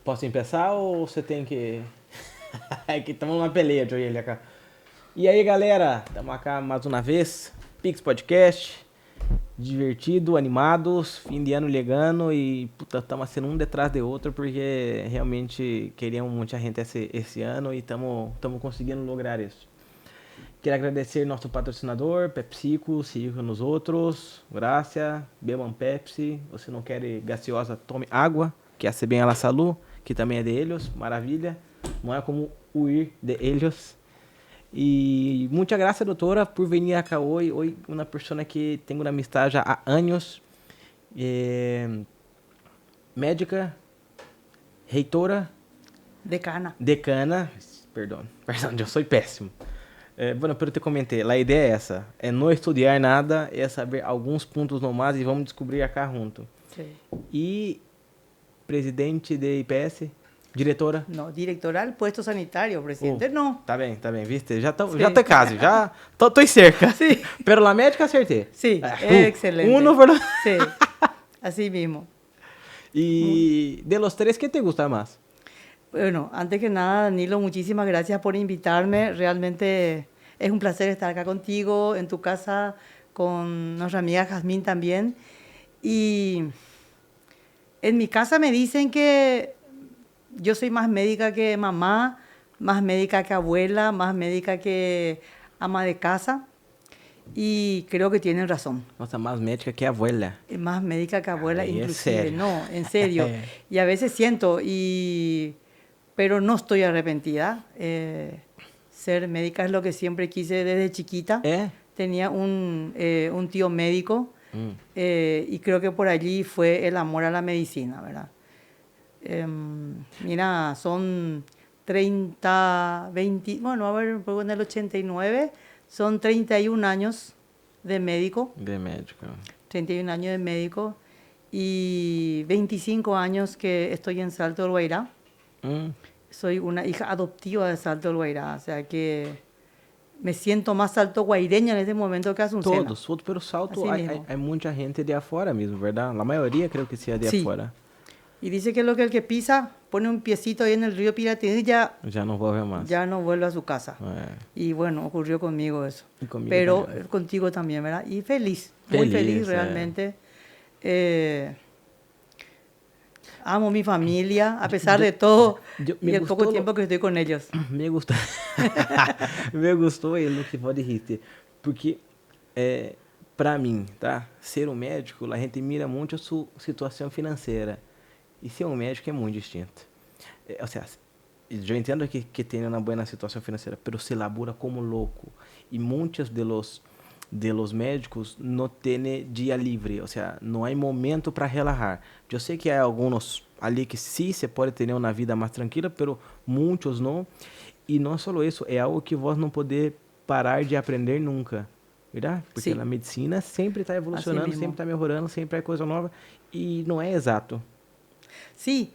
Posso começar ou você tem que... É que estamos numa peleia, eu e ele cá. E aí, galera, estamos cá mais uma vez, Pix Podcast, divertido, animados, fim de ano chegando e puta, estamos sendo um detrás de outro porque realmente queríamos muita gente esse ano e estamos conseguindo lograr isso. Quero agradecer nosso patrocinador, PepsiCo, siga nos outros, graças, bebam Pepsi, se não quer gaseosa, tome água, que hace bem a la salud, que também é de eles, maravilha, não é como huir de eles. E muitas graças, doutora, por vir acá hoje. Hoje, uma pessoa que tenho uma amistade há anos, médica, reitora, decana, perdão, eu sou péssimo. Bueno, pero te comentei, a ideia é essa, é não estudar nada, é saber alguns pontos nomás e vamos descobrir acá junto. Sí. E presidente de IPS, diretora? No, directora del puesto sanitario, presidente, no. Tá bem, viste? Já tô Sí. quase, já tô cerca. Sí. Pero la médica acertei. Sí, excelente. Uno por... Sí, así mismo. Y de los tres, ¿qué te gusta más? Bueno, antes que nada, Danilo, muchísimas gracias por invitarme. Realmente es un placer estar acá contigo, en tu casa, con nuestra amiga Jazmín también. Y en mi casa me dicen que yo soy más médica que mamá, más médica que abuela, más médica que ama de casa. Y creo que tienen razón. Nossa, más médica que abuela. Más médica que abuela, Ay, inclusive. ¿en serio? No, en serio. Y a veces siento, pero no estoy arrepentida. Ser médica es lo que siempre quise desde chiquita. Tenía un tío médico y creo que por allí fue el amor a la medicina, ¿verdad? Mira, son 30, 20, bueno, a ver, en el 89, son 31 años de médico. De médico. 31 años de médico y 25 años que estoy en Salto del Guairá. Soy una hija adoptiva de Salto del Guairá, o sea que me siento más salto-guaireña en este momento que Azucena. Todos, pero Salto hay mucha gente de afuera mismo, ¿verdad? La mayoría creo que sea de afuera. Y dice que lo que el que pisa, pone un piecito ahí en el río Piratín y ya no vuelve más. Ya no vuelve a su casa. Y bueno, ocurrió conmigo eso. Pero también. Contigo también, ¿verdad? Y feliz, muy feliz realmente. Amo mi familia, a pesar de todo y el poco tiempo que estoy con ellos. Me gustó. Me gostou o que você disse, porque para mim, tá? Ser um médico, a gente mira muito a sua situação financeira. E ser um médico é muito distinto. Ou seja, eu entendo que tem uma boa situação financeira, mas se labora como louco. E muitos de los médicos não têm dia livre, ou seja, não há momento para relaxar. Eu sei que há alguns ali que sim, se pode ter uma vida mais tranquila, mas muitos não. E não só isso, é algo que vós não poder parar de aprender nunca, verdade? Porque a medicina sempre está evolucionando, sempre está melhorando, sempre há coisa nova e não é exato. Sí,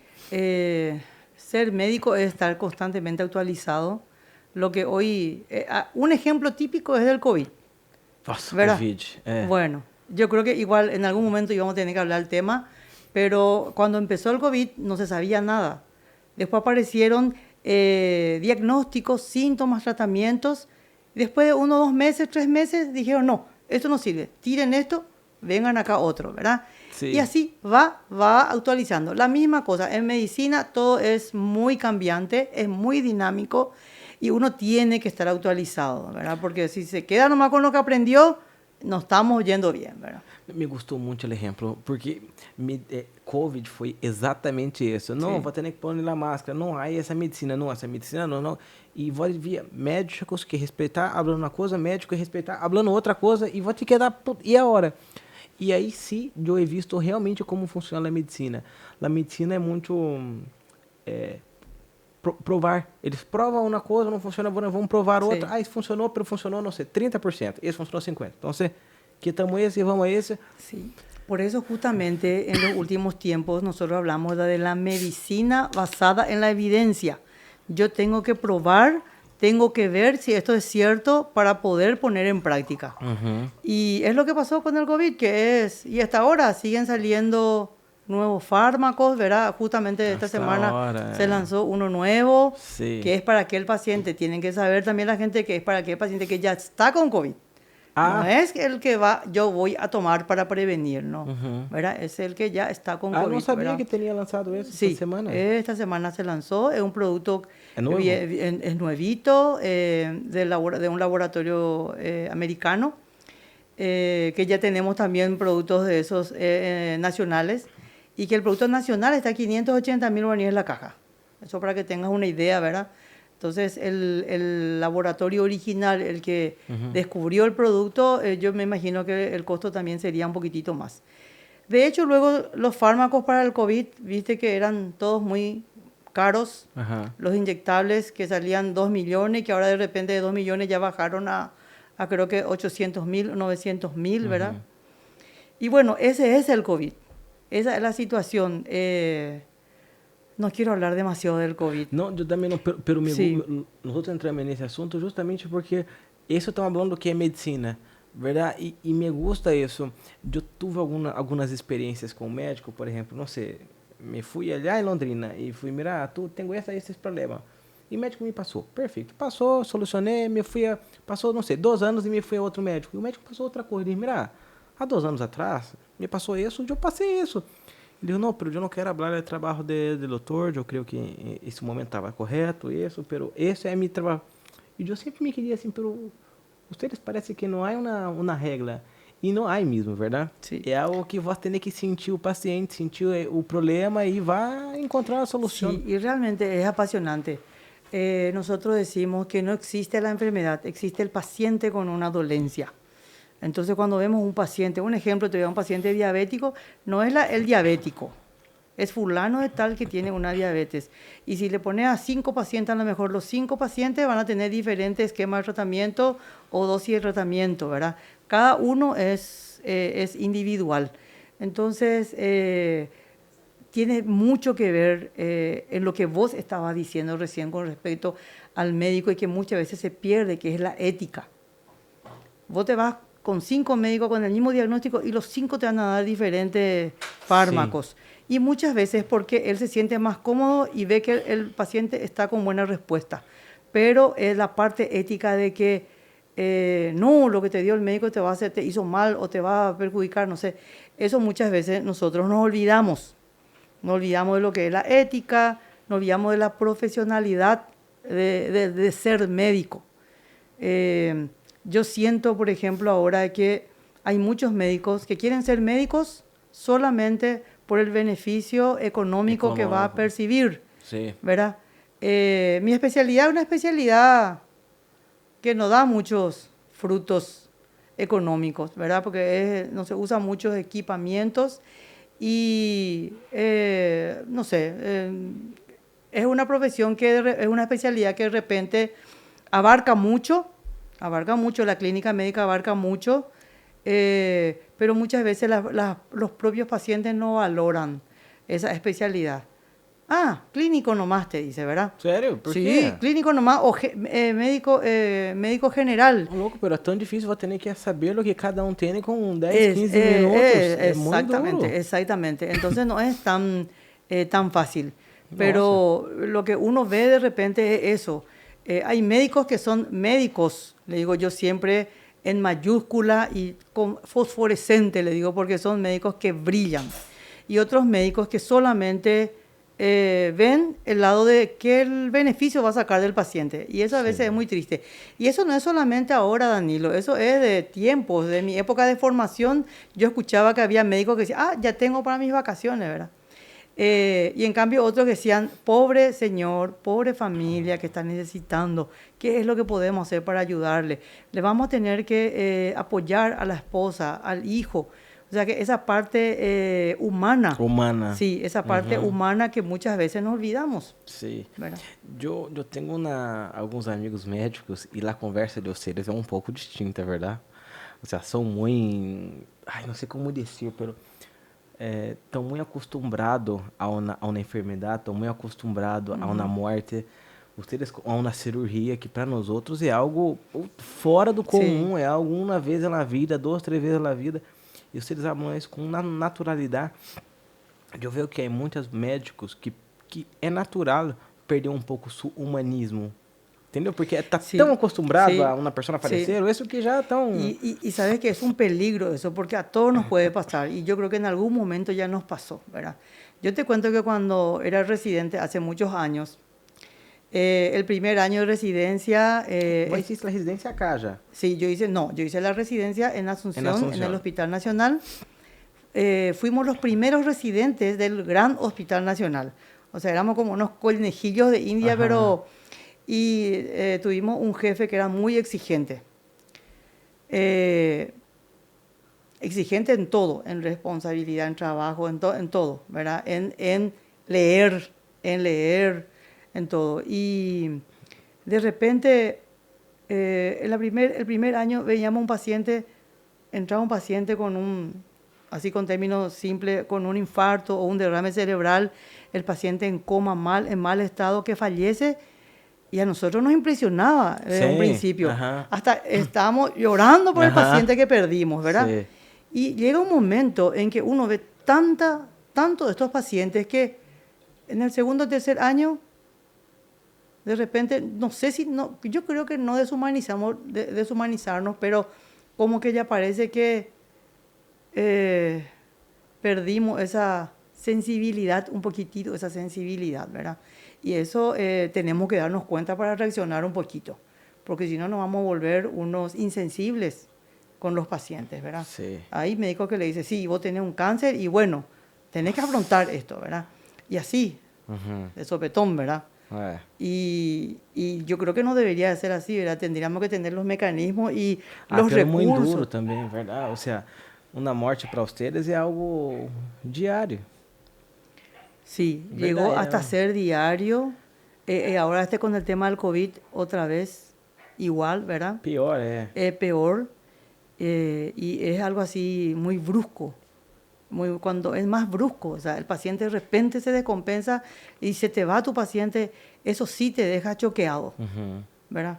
ser médico es estar constantemente actualizado. Lo que hoy, un ejemplo típico es del COVID. ¿Verdad? COVID. Bueno, yo creo que igual en algún momento íbamos a tener que hablar del tema, pero cuando empezó el COVID no se sabía nada. Después aparecieron diagnósticos, síntomas, tratamientos. Después de 1, 2 meses, 3 meses, dijeron, no, esto no sirve, tiren esto, vengan acá otro, ¿verdad? Sí. Y así va actualizando. La misma cosa, en medicina todo es muy cambiante, es muy dinámico y uno tiene que estar actualizado, ¿verdad? Porque si se queda nomás con lo que aprendió, no estamos yendo bien, ¿verdad? Me gostou muito o exemplo, porque COVID foi exatamente isso. Não, vou ter que pôr a máscara, não, aí essa medicina não. E vou vir médicos que respeitar, falando uma coisa, médico que respeitar, falando outra coisa, e vou te quedar, e a hora? E aí sim, eu he visto realmente como funciona a medicina. A medicina é muito provar. Eles provam uma coisa, não funciona, vamos provar outra. Ah, isso funcionou, pero funcionou, não sei, 30%. Esse funcionou 50%. Então, quitamos esse e vamos a esse. Sí. Por eso justamente en los últimos tiempos nosotros hablamos de la medicina basada en la evidencia. Yo tengo que probar, tengo que ver si esto es cierto para poder poner en práctica. Y es lo que pasó con el COVID, y hasta ahora siguen saliendo nuevos fármacos, ¿verdad? Justamente esta Hasta semana ahora, se lanzó uno nuevo, Sí. que es para aquel paciente. Tienen que saber también la gente que es para aquel paciente que ya está con COVID. No Ah, es el que yo voy a tomar para prevenir, no, ujú. ¿verdad? Es el que ya está con No COVID, sabía ¿verdad? que tenía lanzado eso esta Sí, semana. esta semana se lanzó, es un producto ¿Es nuevo? es nuevito, de un laboratorio americano, que ya tenemos también productos de esos nacionales, y que el producto nacional está a 580.000 guaraníes la caja. Eso para que tengas una idea, ¿verdad? Entonces, el laboratorio original, el que descubrió el producto, yo me imagino que el costo también sería un poquitito más. De hecho, luego los fármacos para el COVID, viste que eran todos muy caros. Ajá. Los inyectables que salían 2 millones, que ahora de repente de 2 millones ya bajaron a creo que 800.000, 900.000, ¿verdad? Y bueno, ese es el COVID. Esa es la situación. No quiero hablar demasiado del COVID. Não, eu também não, pero Sí. nosotros entramos nesse assunto justamente porque isso estamos falando que é medicina, verdade? E me gusta isso. Eu tive algumas experiências com o médico, por exemplo, não sei, me fui allá em Londrina e fui mirar, tu tenho esses problemas. E o médico me passou, perfeito, passou, solucionei, passou, não sei, 2 anos e me fui a outro médico. E o médico passou outra coisa, e mira, há 2 anos atrás, me passou isso, eu passei isso. Ele disse, não, pero eu não quero falar do trabalho de doutor, eu creio que esse momento estava correto, isso, pero esse é meu trabalho. E eu sempre me queria assim, pero vocês parece que não há uma regra. E não há mesmo, verdade? Sí. É algo que você tem que sentir o paciente, sentir o problema e vai encontrar a solução. Sí, y realmente es apasionante. Nosotros decimos que no existe la enfermedad, existe el paciente con una dolencia. Entonces, cuando vemos un paciente, un ejemplo, te veo un paciente diabético, no es el diabético, es fulano de tal que tiene una diabetes. Y si le pones a 5 pacientes, a lo mejor los 5 pacientes van a tener diferentes esquemas de tratamiento o dosis de tratamiento, ¿verdad? Cada uno es individual. Entonces, tiene mucho que ver en lo que vos estabas diciendo recién con respecto al médico y que muchas veces se pierde, que es la ética. Vos te vas con 5 médicos con el mismo diagnóstico y los 5 te van a dar diferentes fármacos. Sí. Y muchas veces porque él se siente más cómodo y ve que el paciente está con buena respuesta. Pero es la parte ética de que no, lo que te dio el médico te va a hacer, te hizo mal o te va a perjudicar, no sé. Eso muchas veces nosotros nos olvidamos. Nos olvidamos de lo que es la ética, nos olvidamos de la profesionalidad de ser médico. Yo siento, por ejemplo, ahora que hay muchos médicos que quieren ser médicos solamente por el beneficio económico que va a percibir, Sí. ¿verdad? Mi especialidad es una especialidad que no da muchos frutos económicos, ¿verdad? Porque no se usan muchos equipamientos y, no sé, es una profesión es una especialidad que de repente abarca mucho, la clínica médica abarca mucho, pero muchas veces los propios pacientes no valoran esa especialidad. Ah, clínico nomás te dice, ¿verdad? Sério? Por sí, quê? Clínico nomás o médico general. Louco, pero é tão difícil você ter que saber o que cada um tem com 10, 15 minutos. É muito duro. Exactamente. Entonces no es tan fácil. Pero lo que uno ve de repente es eso. Hay médicos que son médicos, le digo yo siempre, en mayúscula y con fosforescente, le digo, porque son médicos que brillan. Y otros médicos que solamente ven el lado de qué el beneficio va a sacar del paciente. Y eso a veces es muy triste. Y eso no es solamente ahora, Danilo, eso es de tiempos. De mi época de formación, yo escuchaba que había médicos que decían, ya tengo para mis vacaciones, ¿verdad? Y en cambio otros que decían, pobre señor, pobre familia que está necesitando, ¿qué es lo que podemos hacer para ayudarle? Le vamos a tener que apoyar a la esposa, al hijo. O sea que esa parte humana. Sí, esa parte humana que muchas veces nos olvidamos. Sí. ¿Verdad? Eu tenho alguns amigos médicos e a conversa de vocês é um pouco distinta, verdade? O sea, são muito... Ai, não sei como dizer, pero... estão muito acostumbrados a uma enfermidade, estão muito acostumbrados a uma morte, a uma cirurgia que para nós outros é algo fora do comum, é algo uma vez na vida, 2, 3 vezes na vida, e vocês amam isso com naturalidade. eu vejo que há muitos médicos que é natural perder um pouco o humanismo. Entendeu? Porque está Sí, tão acostumbrado sí, a uma pessoa sí. falecer, ou isso que já estão... Y sabes que es un peligro eso, porque a todos nos puede pasar. Y yo creo que en algún momento ya nos pasó, ¿verdad? Yo te cuento que cuando era residente, hace muchos años, el primer año de residencia... Vos hiciste a residência acá já. Sí, yo hice la residencia en Asunción, en el Asunción. Hospital Nacional. Fuimos los primeros residentes del gran Hospital Nacional. O sea, éramos como unos conejillos de India, Ajá. pero... Y tuvimos un jefe que era muy exigente. Exigente en todo, en responsabilidad, en trabajo, en todo, ¿verdad? En leer, en todo. Y de repente, el primer año veíamos un paciente, entraba un paciente con así con términos simples, con un infarto o un derrame cerebral, el paciente en coma, en mal estado, que fallece. Y a nosotros nos impresionaba desde un principio. Ajá. Hasta estábamos llorando por el paciente que perdimos, ¿verdad? Sí. Y llega un momento en que uno ve tanto de estos pacientes que en el segundo o tercer año, de repente, no sé si, no, yo creo que no deshumanizarnos, pero como que ya parece que perdimos esa sensibilidad, un poquitito esa sensibilidad, ¿verdad? Y eso tenemos que darnos cuenta para reaccionar un poquito, porque si no nos vamos a volver unos insensibles con los pacientes, ¿verdad? Sí. Hay médicos que le dicen, sí, vos tenés un cáncer y bueno, tenés que afrontar esto, ¿verdad? Y así, de sopetón, ¿verdad? Y yo creo que no debería ser así, ¿verdad? Tendríamos que tener los mecanismos y los pero recursos. É muito duro também, verdade? Ou seja, uma morte para ustedes é algo diário. Sí, ¿Verdad? llegó hasta ser diario. Ahora con el tema del COVID, otra vez igual, ¿verdad? Pior, Peor. Y es algo así muy brusco. Cuando es más brusco, o sea, el paciente de repente se descompensa y se te va tu paciente, eso sí te deja choqueado, ¿verdad?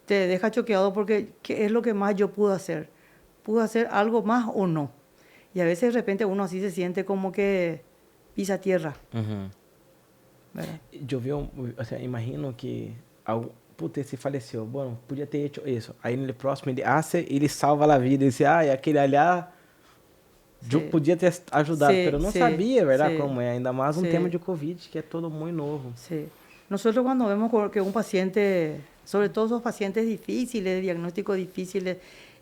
Te deja choqueado porque ¿qué es lo que más yo pude hacer? ¿Pude hacer algo más o no? Y a veces de repente uno así se siente como que pisa tierra. ¿Verdad? Eu vi, o sea, imagino que puta, esse faleceu. Bom, podia ter feito isso. Aí no próximo ele hace, ele salva a vida. Ele diz, aquele ali, eu podia ter ajudado, mas não sabia, verdade, como é. Ainda mais tema de Covid, que é todo muito novo. Sí. Nosotros cuando vemos que un paciente, sobre todo esos pacientes difíciles, diagnósticos difíciles,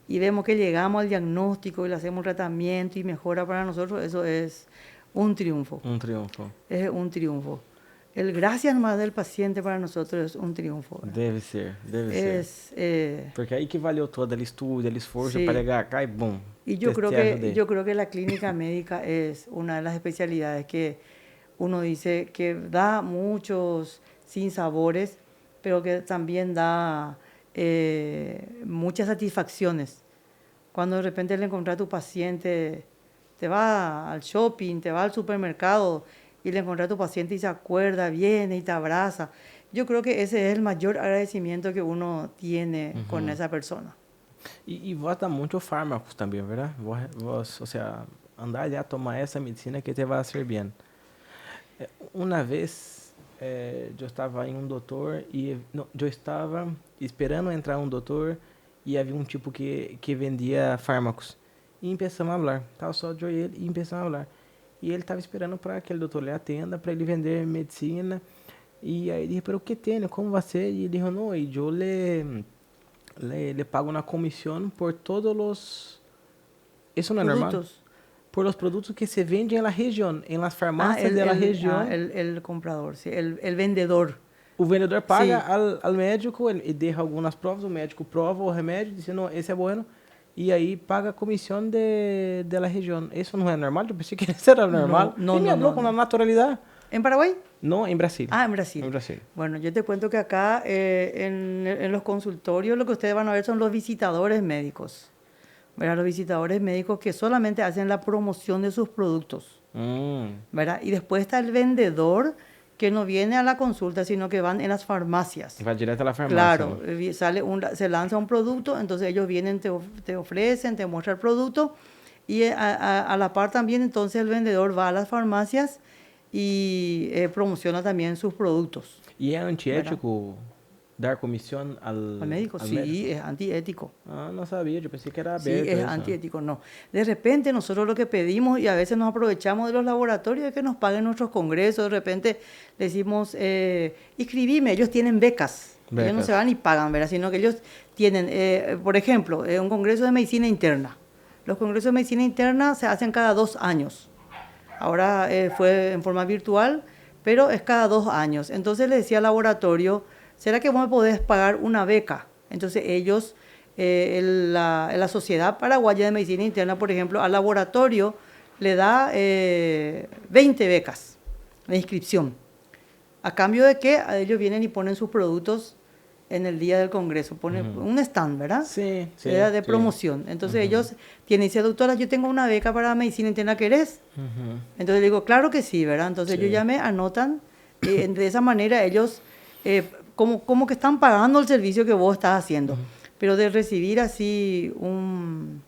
y vemos que llegamos al diagnóstico y le hacemos tratamiento y mejora para nosotros, eso es un triunfo. Un triunfo. Es un triunfo. El gracias más del paciente para nosotros es un triunfo. Deve ser. Porque aí que valeu todo el estudio, el esfuerzo para llegar acá y boom. Y yo creo que la clínica médica es una de las especialidades que uno dice que da muchos sinsabores, pero que también da muchas satisfacciones. Cuando de repente le encontrás a tu paciente, te va al shopping, te va al supermercado y le encontrás a tu paciente y se acuerda, viene y te abraza. Yo creo que ese es el mayor agradecimiento que uno tiene con esa persona. E vos dá muito fármacos também, verdade? Vos, ou seja, andar já tomar essa medicina que te vai ser bem. Uma vez, eu estava em um doutor e eu estava esperando entrar um doutor e havia um tipo que vendia fármacos. E começamos a falar. Estava só eu e ele e começamos a falar. E ele estava esperando para aquele doutor lhe atenda, para ele vender medicina. E aí ele falou, o que tem? Como você? E ele falou, não, eu le pago una comisión por todos los... ¿Eso no es normal? Por los productos que se venden en la región, en las farmacias de la región. El comprador, sí, el vendedor. O vendedor paga al médico, ele deja algunas pruebas, o médico prova o remédio, diz, não, esse é bueno, e aí paga a comissão de la región. ¿Eso no es normal? Yo pensé que eso era normal. No, me habló con la naturalidad. ¿En Paraguay? No, en Brasil. En Brasil. En Brasil. Bueno, yo te cuento que acá en los consultorios lo que ustedes van a ver son los visitadores médicos. ¿Verdad? Los visitadores médicos que solamente hacen la promoción de sus productos. ¿Verdad? Y después está el vendedor que no viene a la consulta, sino que van en las farmacias. Va directo a la farmacia. Claro, se lanza un producto, entonces ellos vienen, te ofrecen, te muestran el producto Y a la par también entonces el vendedor va a las farmacias y promociona también sus productos. E é ¿Verdad? antiético dar comissão Al médico, al médico? sí, es antiético. Ah, não sabia, eu pensei que era Sí, aberto es isso. antiético, no. De repente nosotros lo que pedimos y a veces nos aprovechamos de los laboratorios es que nos paguen nuestros congresos, de repente decimos, inscribime, ellos tienen becas. Ellos no Becas. se van y pagan, ¿verdad? Sino que ellos tienen, por ejemplo, un congreso de medicina interna. Los congresos de medicina interna se hacen cada 2 años. Ahora fue en forma virtual, pero es cada 2 años. Entonces le decía al laboratorio, ¿será que vos me podés pagar una beca? Entonces ellos, la Sociedad Paraguaya de Medicina Interna, por ejemplo, al laboratorio le da 20 becas de inscripción. A cambio de que ellos vienen y ponen sus productos en el día del congreso, ponen un stand, ¿verdad? Sí, sí. De sí. promoción. Entonces ellos tienen, dice, doctora, yo tengo una beca para medicina interna, ¿querés? Entonces le digo, claro que sí, ¿verdad? Entonces ellos ya me anotan, de esa manera ellos como que están pagando el servicio que vos estás haciendo. Pero de recibir así un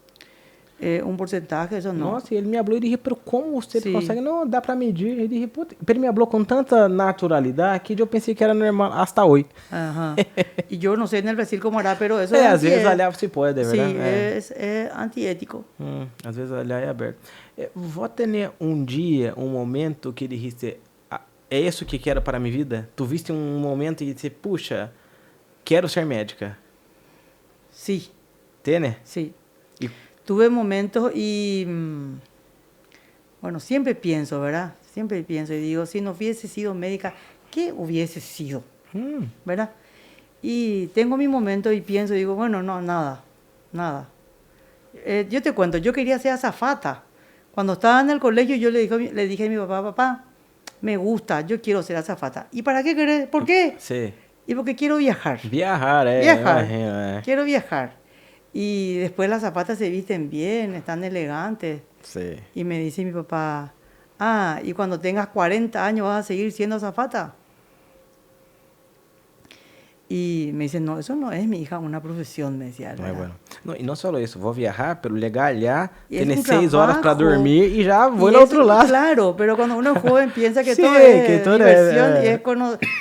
porcentaje, eso no. Nossa, e ele me falou e dije, pero como você Sim. consegue? Não, dá pra medir. Eu dije, puta, ele me falou com tanta naturalidade que eu pensei que era normal, hasta hoje. Ajá. Y yo no sé en el Brasil cómo hará, pero eso Às vezes olhar se pode, é sí, verdade? es antiético. Às vezes olhar é aberto. Vou ter dia, um momento que ele disse, é isso que quero para a minha vida? Tu viste um momento e disse, puxa, quero ser médica. Sí, Tem, sí. Y- Tuve momentos y, bueno, siempre pienso, ¿verdad? Siempre pienso y digo, si no hubiese sido médica, ¿qué hubiese sido? ¿Verdad? Y tengo mi momento y pienso y digo, bueno, no, nada. Yo te cuento, yo quería ser azafata. Cuando estaba en el colegio yo le dije a mi papá, me gusta, yo quiero ser azafata. ¿Y para qué querés? ¿Por qué? Sí. Y porque quiero viajar. Viajar, Viajar. imagino, Quiero viajar. Y después las zapatas se visten bien, están elegantes. Sí. Y me dice mi papá, y cuando tengas 40 años vas a seguir siendo azafata. Y me dice, no, eso no es, mi hija, una profesión, me decía. Não é bueno. Não, e não só isso, vou viajar, pero legal allá, Y es tenho un 6 horas para trabajo. dormir e já vou Y no es- outro lado. Claro, pero cuando uno es joven piensa que Sí, todo es que todo diversión es- y es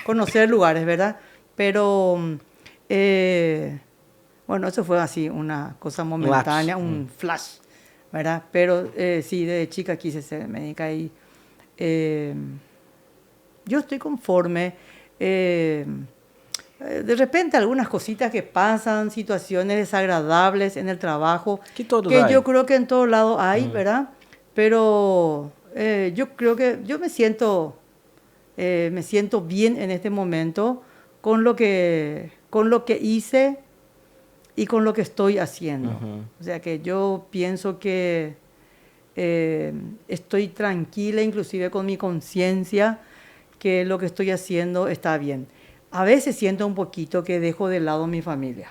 conocer lugares, ¿verdad? Pero, bueno, eso fue así, una cosa momentánea, un flash, ¿verdad? Pero sí, desde chica quise ser médica y yo estoy conforme. De repente algunas cositas que pasan, situaciones desagradables en el trabajo, Que todos que hay. yo creo que en todos lados hay, ¿verdad? Pero yo creo que yo me siento bien en este momento con lo que hice y con lo que estoy haciendo. O sea que yo pienso que estoy tranquila, inclusive con mi conciencia, que lo que estoy haciendo está bien. A veces siento un poquito que dejo de lado mi familia.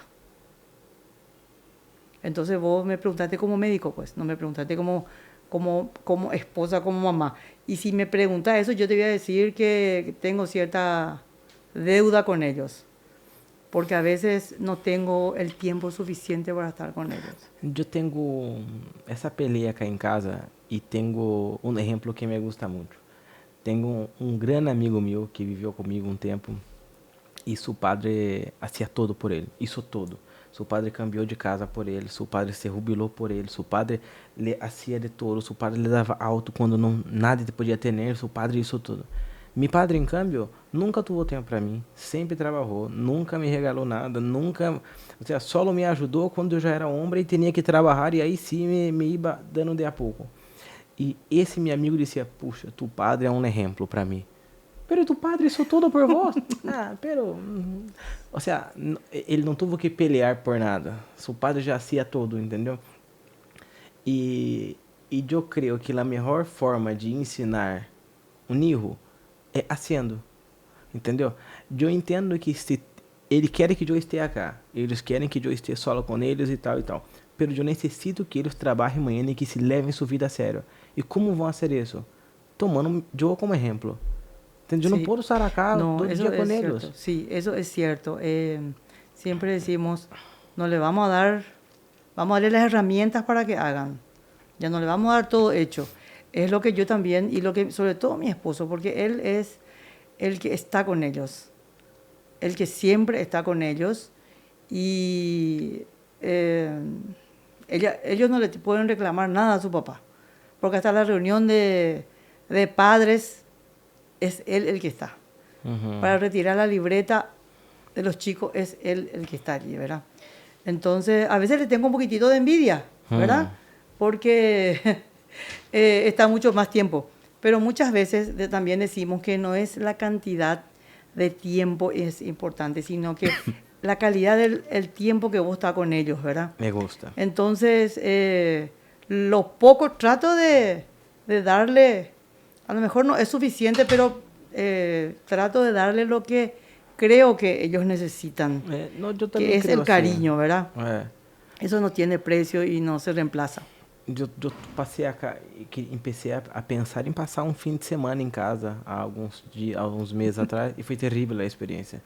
Entonces vos me preguntaste como médico, pues, no me preguntaste como esposa, como mamá. Y si me preguntas eso, yo te voy a decir que tengo cierta deuda con ellos, porque a veces no tengo el tiempo suficiente para estar con ellos. Eu tenho essa pelea aqui em casa e tenho um exemplo que me gusta muito. Tenho um grande amigo meu que viveu comigo um tempo e seu padre hacía todo por ele, isso todo. Seu padre cambiou de casa por ele, seu padre se jubilou por ele, seu padre le hacía de todo, seu padre le dava alto quando não nada te podia ter, seu padre isso tudo. Mi padre, em cambio, nunca tuvo tempo para mim, sempre trabalhou, nunca me regalou nada, nunca, ou seja, só me ajudou quando eu já era homem e tinha que trabalhar e aí sim me ia dando de a pouco. E esse meu amigo dizia, puxa, tu padre é um exemplo para mim. Pero tu padre hizo todo por vos. Pero... O sea, ele não teve que pelear por nada. Seu padre já hacía todo, entendeu? E eu creio que a melhor forma de ensinar um hijo é haciendo, entendeu? Eu entendo que se ele quer que eu esteja cá, eles querem que eu esteja solo com eles e tal, pero eu necessito que eles trabalhem amanhã e que se levem sua vida a sério. E como vão fazer isso? Tomando eu como exemplo. Yo no puedo estar acá todo el día con ellos. Cierto. Sí, eso es cierto. Siempre decimos, vamos a darle las herramientas para que hagan. ya no le vamos a dar todo hecho. Es lo que yo también, y lo que sobre todo mi esposo, porque él es el que está con ellos, el que siempre está con ellos, y ellos no le pueden reclamar nada a su papá, porque hasta la reunión de padres es él el que está. Para retirar la libreta de los chicos es él el que está allí, ¿verdad? Entonces, a veces le tengo un poquitito de envidia, ¿verdad? Porque está mucho más tiempo. Pero muchas veces también decimos que no es la cantidad de tiempo es importante, sino que la calidad del el tiempo que vos estás con ellos, ¿verdad? Me gusta. Entonces, lo poco trato de darle, a lo mejor no es suficiente, pero trato de darle lo que creo que ellos necesitan, No, yo también que es creo el cariño, ¿verdad? Eso Eso no tiene precio y no se reemplaza. Eu passei empecei a pensar em passar um fim de semana em casa há alguns meses atrás e foi terrível a experiência.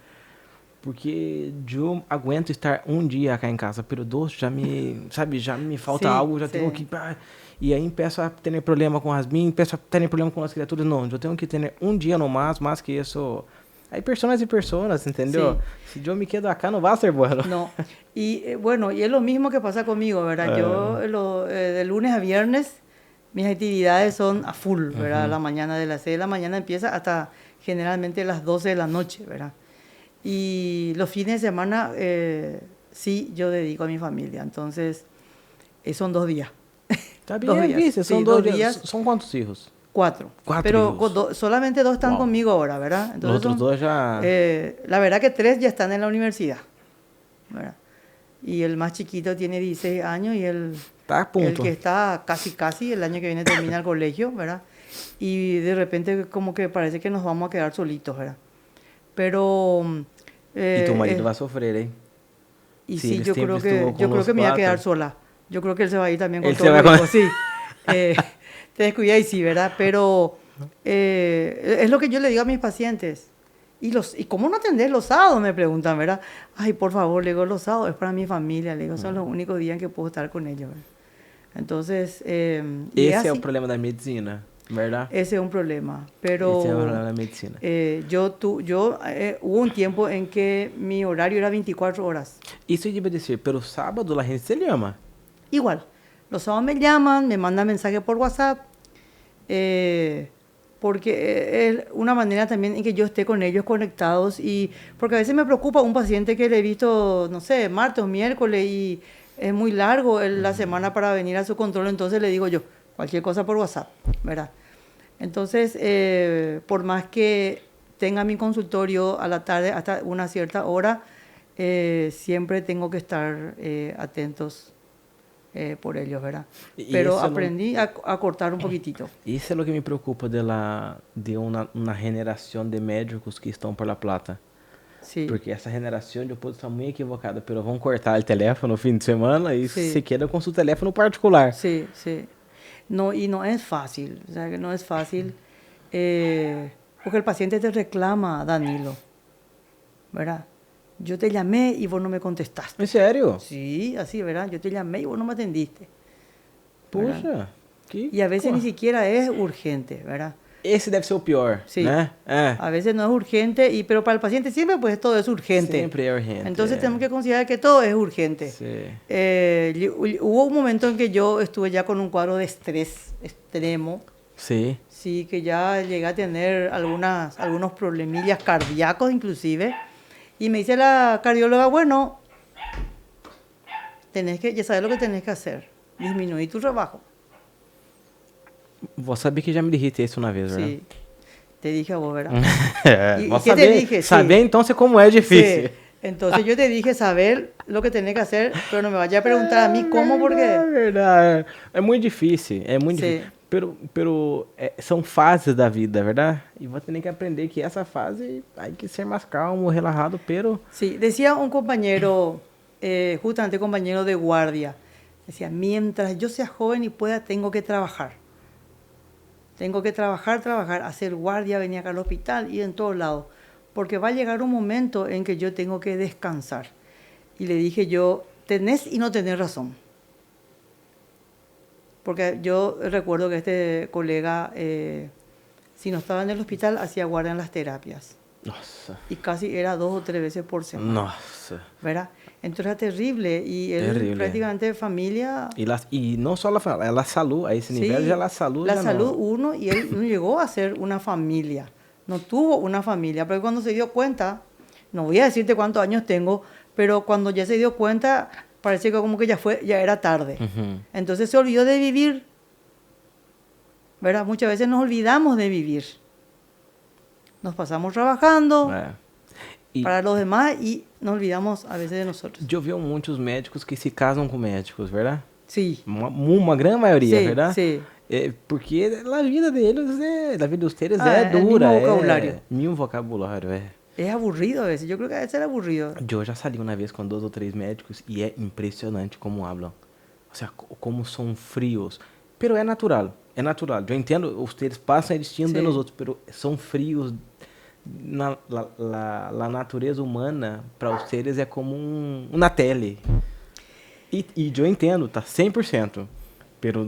Porque eu aguento estar um dia cá em casa, pero dois já me falta Sim, algo, já sim. tenho que... E aí empiezo a ter problema com as minhas, empiezo a ter problema com as criaturas. Não, eu tenho que ter um dia no mais que isso... Hay personas y personas, ¿entendió? Sí. Si yo me quedo acá no va a ser bueno. No. Y bueno, y es lo mismo que pasa conmigo, ¿verdad? Yo de lunes a viernes mis actividades son a full, ¿verdad? La mañana de las 6 de la mañana empieza hasta generalmente las 12 de la noche, ¿verdad? Y los fines de semana sí yo dedico a mi familia, entonces son 2 días. Está 2 bien, días. dice, Sí, son 2 2 días. ¿Son cuántos hijos? 4. 4 Pero hijos. solamente 2 están Wow. conmigo ahora, ¿verdad? Los Entonces otros 2 ya... la verdad que 3 ya están en la universidad, ¿verdad? Y el más chiquito tiene 16 años y Está a punto. el que está casi, el año que viene termina el colegio, ¿verdad? Y de repente como que parece que nos vamos a quedar solitos, ¿verdad? Pero... Y tu marido va a sufrir, ¿eh? Y Sí, sí, él yo siempre creo estuvo con que los me voy a 4. quedar sola. Yo creo que él se va a ir también con Él todos se va los con- hijos, sí. Te descuida y sí, ¿verdad? Pero es lo que yo le digo a mis pacientes. ¿Y cómo no atender los sábados? Me preguntan, ¿verdad? Ay, por favor, le digo, los sábados es para mi familia. Le digo, son los únicos días en que puedo estar con ellos, ¿verdad? Entonces, y es Esse é así. o problema da medicina, ¿verdad? Ese es un problema. Pero Esse é o problema da medicina. hubo un tiempo en que mi horario era 24 horas. Isso eu devia dizer, pelo sábado la gente se llama. Igual, los sábados me llaman, me mandan mensajes por WhatsApp, porque es una manera también en que yo esté con ellos conectados, y porque a veces me preocupa un paciente que le he visto, no sé, martes o miércoles y es muy largo la semana para venir a su control, entonces le digo yo, cualquier cosa por WhatsApp, ¿verdad? Entonces, por más que tenga mi consultorio a la tarde hasta una cierta hora, siempre tengo que estar atentos por ellos, ¿verdad? Y Pero eso aprendí a cortar un poquitito. Isso é o que me preocupa de uma generação de médicos que estão por La Plata. Sí, Porque essa generação eu posso estar muito equivocada, pero vão cortar o telefone no fim de semana e Sí. se queda com seu telefone particular. sí, sí. No, y no es fácil, o sea, que no es fácil, porque el paciente te reclama, Danilo, ¿verdad? Yo te llamé y vos no me contestaste. Em sério? Sí, así, ¿verdad? Yo te llamé y vos no me atendiste. Puxa, que Y a veces co- ni siquiera es urgente, ¿verdad? Esse deve ser o pior, Sí. né? É. A veces no es urgente, pero para el paciente siempre pues todo es urgente. Sempre é urgente. Entonces tenemos que considerar que todo es urgente. Sí. Hubo un momento en que yo estuve ya con un cuadro de estrés extremo, Sí. sí, que ya llegué a tener algunos problemillas cardíacos inclusive, y me dice la cardióloga, bueno, ya sabes lo que tenés que hacer, disminuir tu trabajo. Vos sabia que já me dijiste isso uma vez, Sí, te dije a vos, ¿verdad? ¿Y Vos qué te dije? Sí. Saber então como é difícil. Sí. Entonces yo te dije saber lo que tenés que hacer, pero no me vayas a preguntar a mí cómo, É porque... verdade. É muito difícil, é muito Sim. difícil. Pero são fases da vida, verdade? E vou ter que aprender que essa fase hay que ser mais calmo, relajado, pero... Sí, decía un compañero, justamente compañero de guardia, decía, mientras yo sea joven y pueda, tengo que trabajar. Tengo que trabajar, hacer guardia, venir acá al hospital y en todos lados. Porque va a llegar un momento en que yo tengo que descansar. Y le dije yo, tenés y no tenés razón. Porque yo recuerdo que este colega, si no estaba en el hospital, hacía guardia en las terapias. Nossa. Y casi era 2 o 3 veces por semana. Nossa. ¿Verdad? Entonces era terrible. Y él Terrible. prácticamente familia... E não só a salud, a esse nível Sí, já a salud la já salud não. uno, y él no llegó a ser una familia, no tuvo una familia, pero cuando se dio cuenta, no voy a decirte cuántos años tengo, pero cuando ya se dio cuenta, parece que como que ya era tarde. Entonces se olvidó de vivir, ¿verdad? Muchas veces nos olvidamos de vivir. Nos pasamos trabajando para los demás y nos olvidamos a veces de nosotros. Eu vi muitos médicos que se casam com médicos, verdade? Sí. Uma grande maioria, Sí, verdade? sí. Porque a vida deles, a vida de ustedes el dura. mismo vocabulario. Nenhum vocabulário, Es aburrido a veces, yo creo que a veces era aburrido. Eu já salí uma vez com 2 ou 3 médicos e é impressionante como hablam. O sea, como são frios. Pero é natural, é natural. Eu entendo, vocês passam el destino de nós outros, pero são frios. La natureza humana para vocês é como uma tele. E eu entendo, tá 100%, pero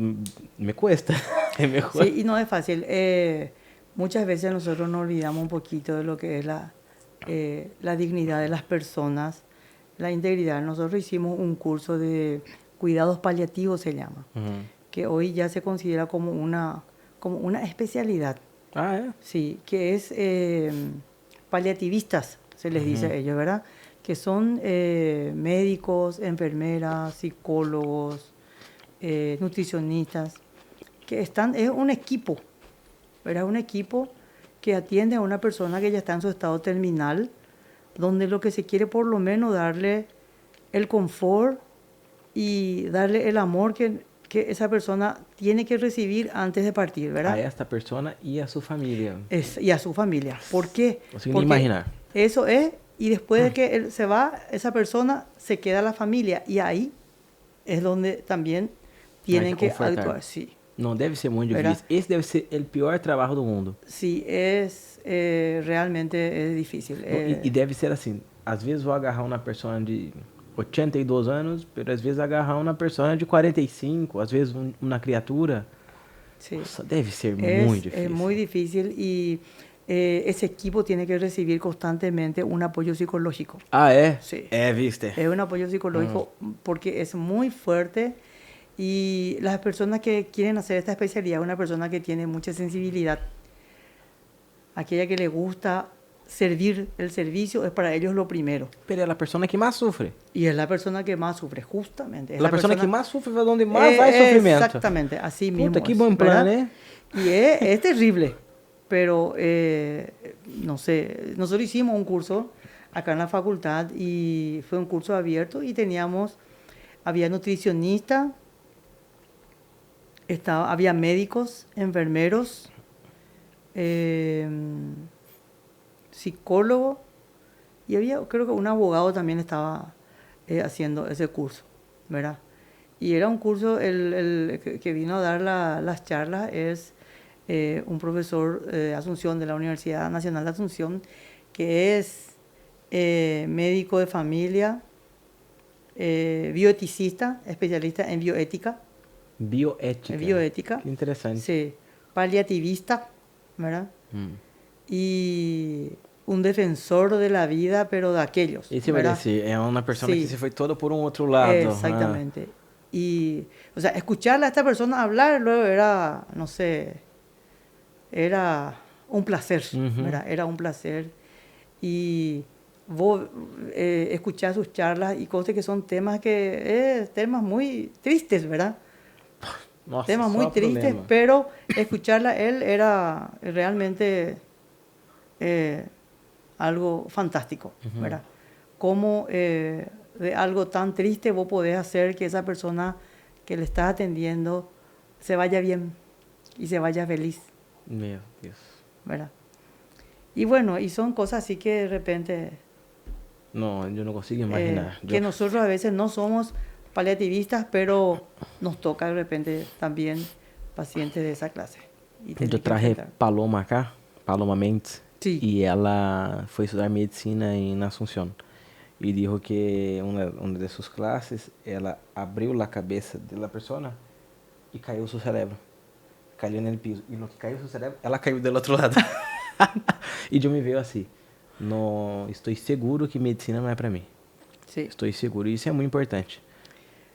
me cuesta. Sí, y no es fácil. Muchas veces nosotros nos olvidamos un poquito de lo que es la dignidad de las personas, la integridad. Nosotros hicimos un curso de cuidados paliativos, se llama, que hoy ya se considera como una especialidad. Ah, ¿eh? Sí, que es paliativistas, se les dice a ellos, ¿verdad? Que son médicos, enfermeras, psicólogos, nutricionistas, que es un equipo, ¿verdad? Un equipo que atiende a una persona que ya está en su estado terminal, donde lo que se quiere por lo menos darle el confort y darle el amor que esa persona tiene que recibir antes de partir, ¿verdad? A esta persona y a su familia. Y a su familia. ¿Por qué? Sin Porque imaginar. Eso es, y después de que él se va, esa persona se queda la familia, y ahí es donde también tienen que actuar. Sí. Não deve ser muito difícil. Esse deve ser o pior trabalho do mundo. Sí, realmente es difícil. E deve ser assim. Às vezes vou agarrar uma pessoa de 82 anos, mas às vezes agarrar uma pessoa de 45, às vezes uma criatura. Sí. Nossa, deve ser muito difícil. Es muy difícil y ese equipo tiene que recibir constantemente un apoyo psicológico. Ah, é? Sí. É, viste. Es un apoyo psicológico porque es muy fuerte. Y las personas que quieren hacer esta especialidad, una persona que tiene mucha sensibilidad, aquella que le gusta servir, el servicio es para ellos lo primero. Pero es la persona que más sufre. Y es la persona que más sufre, justamente. Es la persona que más sufre es donde más hay sufrimiento. Exactamente, así mismo. Puta, qué buen plan, ¿eh? Y es terrible, pero no sé, nosotros hicimos un curso acá en la facultad y fue un curso abierto y había nutricionista, había médicos, enfermeros, psicólogo y creo que un abogado también estaba haciendo ese curso, ¿verdad? Y era un curso, el que vino a dar las charlas es un profesor de Asunción, de la Universidad Nacional de Asunción, que es médico de familia, bioeticista, especialista en bioética. Bioética. Qué interesante. Sí, paliativista, ¿verdad? Y un defensor de la vida, pero de aquellos. Ese va a decir, es una persona que se fue todo por un otro lado. Exactamente. Y, o sea, escucharle a esta persona hablar luego era, no sé, era un placer, ¿verdad? Era un placer. Y vos escuchás sus charlas y cosas que son temas temas muy tristes, ¿verdad? Nossa, temas muy tristes, problema. pero escucharla a él era realmente algo fantástico, ¿verdad? Cómo de algo tan triste vos podés hacer que esa persona que le estás atendiendo se vaya bien y se vaya feliz. Meu Deus. ¿Verdad? Y bueno, y son cosas así que de repente... No, yo no consigo imaginar. Que nosotros a veces no somos paliativistas, pero nos toca de repente también pacientes de esa clase. Eu traje Paloma acá, Paloma Mendes, sí. E ela foi estudar medicina na Asunción. E dijo que uma de suas classes, ela abriu a cabeça da pessoa y cayó su cerebro. Cayó en el piso. Y lo que cayó su cerebro, ela caiu del outro lado. E eu me vejo assim. No, estou seguro que medicina não é para mim. Sí. Estou seguro. E isso é muito importante.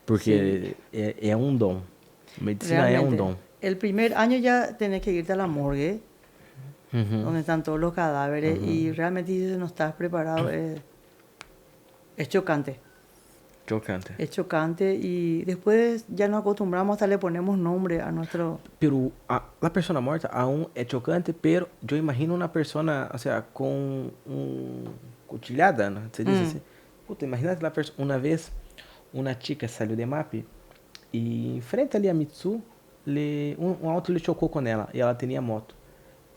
Porque é um dom. Medicina é um dom. El primer año ya tenés que irte a la morgue, donde están todos los cadáveres, y realmente si no estás preparado es chocante. Chocante. Es chocante y después ya nos acostumbramos, hasta le ponemos nombre a nuestro... Pero a persona morta aún é chocante, pero eu imagino uma persona, o sea, com cuchillada, ¿no? Se diz assim. Puta, imagina uma vez uma chica saiu de MAP e em frente ali a Mitsu, um auto lhe chocou com ela e ela tinha moto.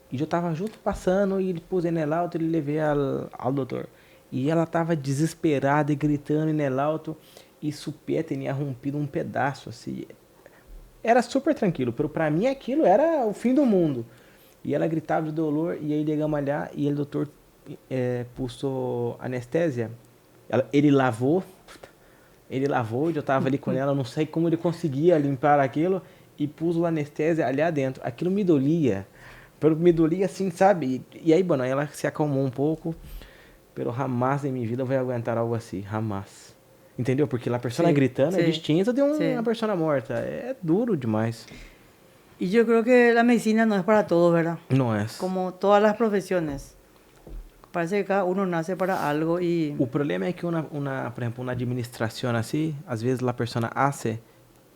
E eu estava junto passando e ele pusei nela auto e levei ao doutor. E ela estava desesperada e gritando nela auto e seu pé tinha rompido um pedaço assim. Era super tranquilo, pero para mim aquilo era o fim do mundo. E ela gritava de dolor e aí chegamos lá e o doutor puso anestesia. Ele lavou, eu estava ali com ela, não sei como ele conseguia limpar aquilo e pus o anestésia ali dentro. Aquilo me doía, me doía assim, sabe? E aí, bueno, ela se acalmou um pouco, pero jamás em minha vida eu vou aguentar algo assim, jamás. Entendeu? Porque a pessoa gritando é distinta de uma pessoa morta. É duro demais. Y yo creo que la medicina no es para todos, ¿verdad? No es. Como todas las profesiones. Parece que cada uno nace para algo y... O problema é que, por exemplo, uma administração assim, às vezes a pessoa hace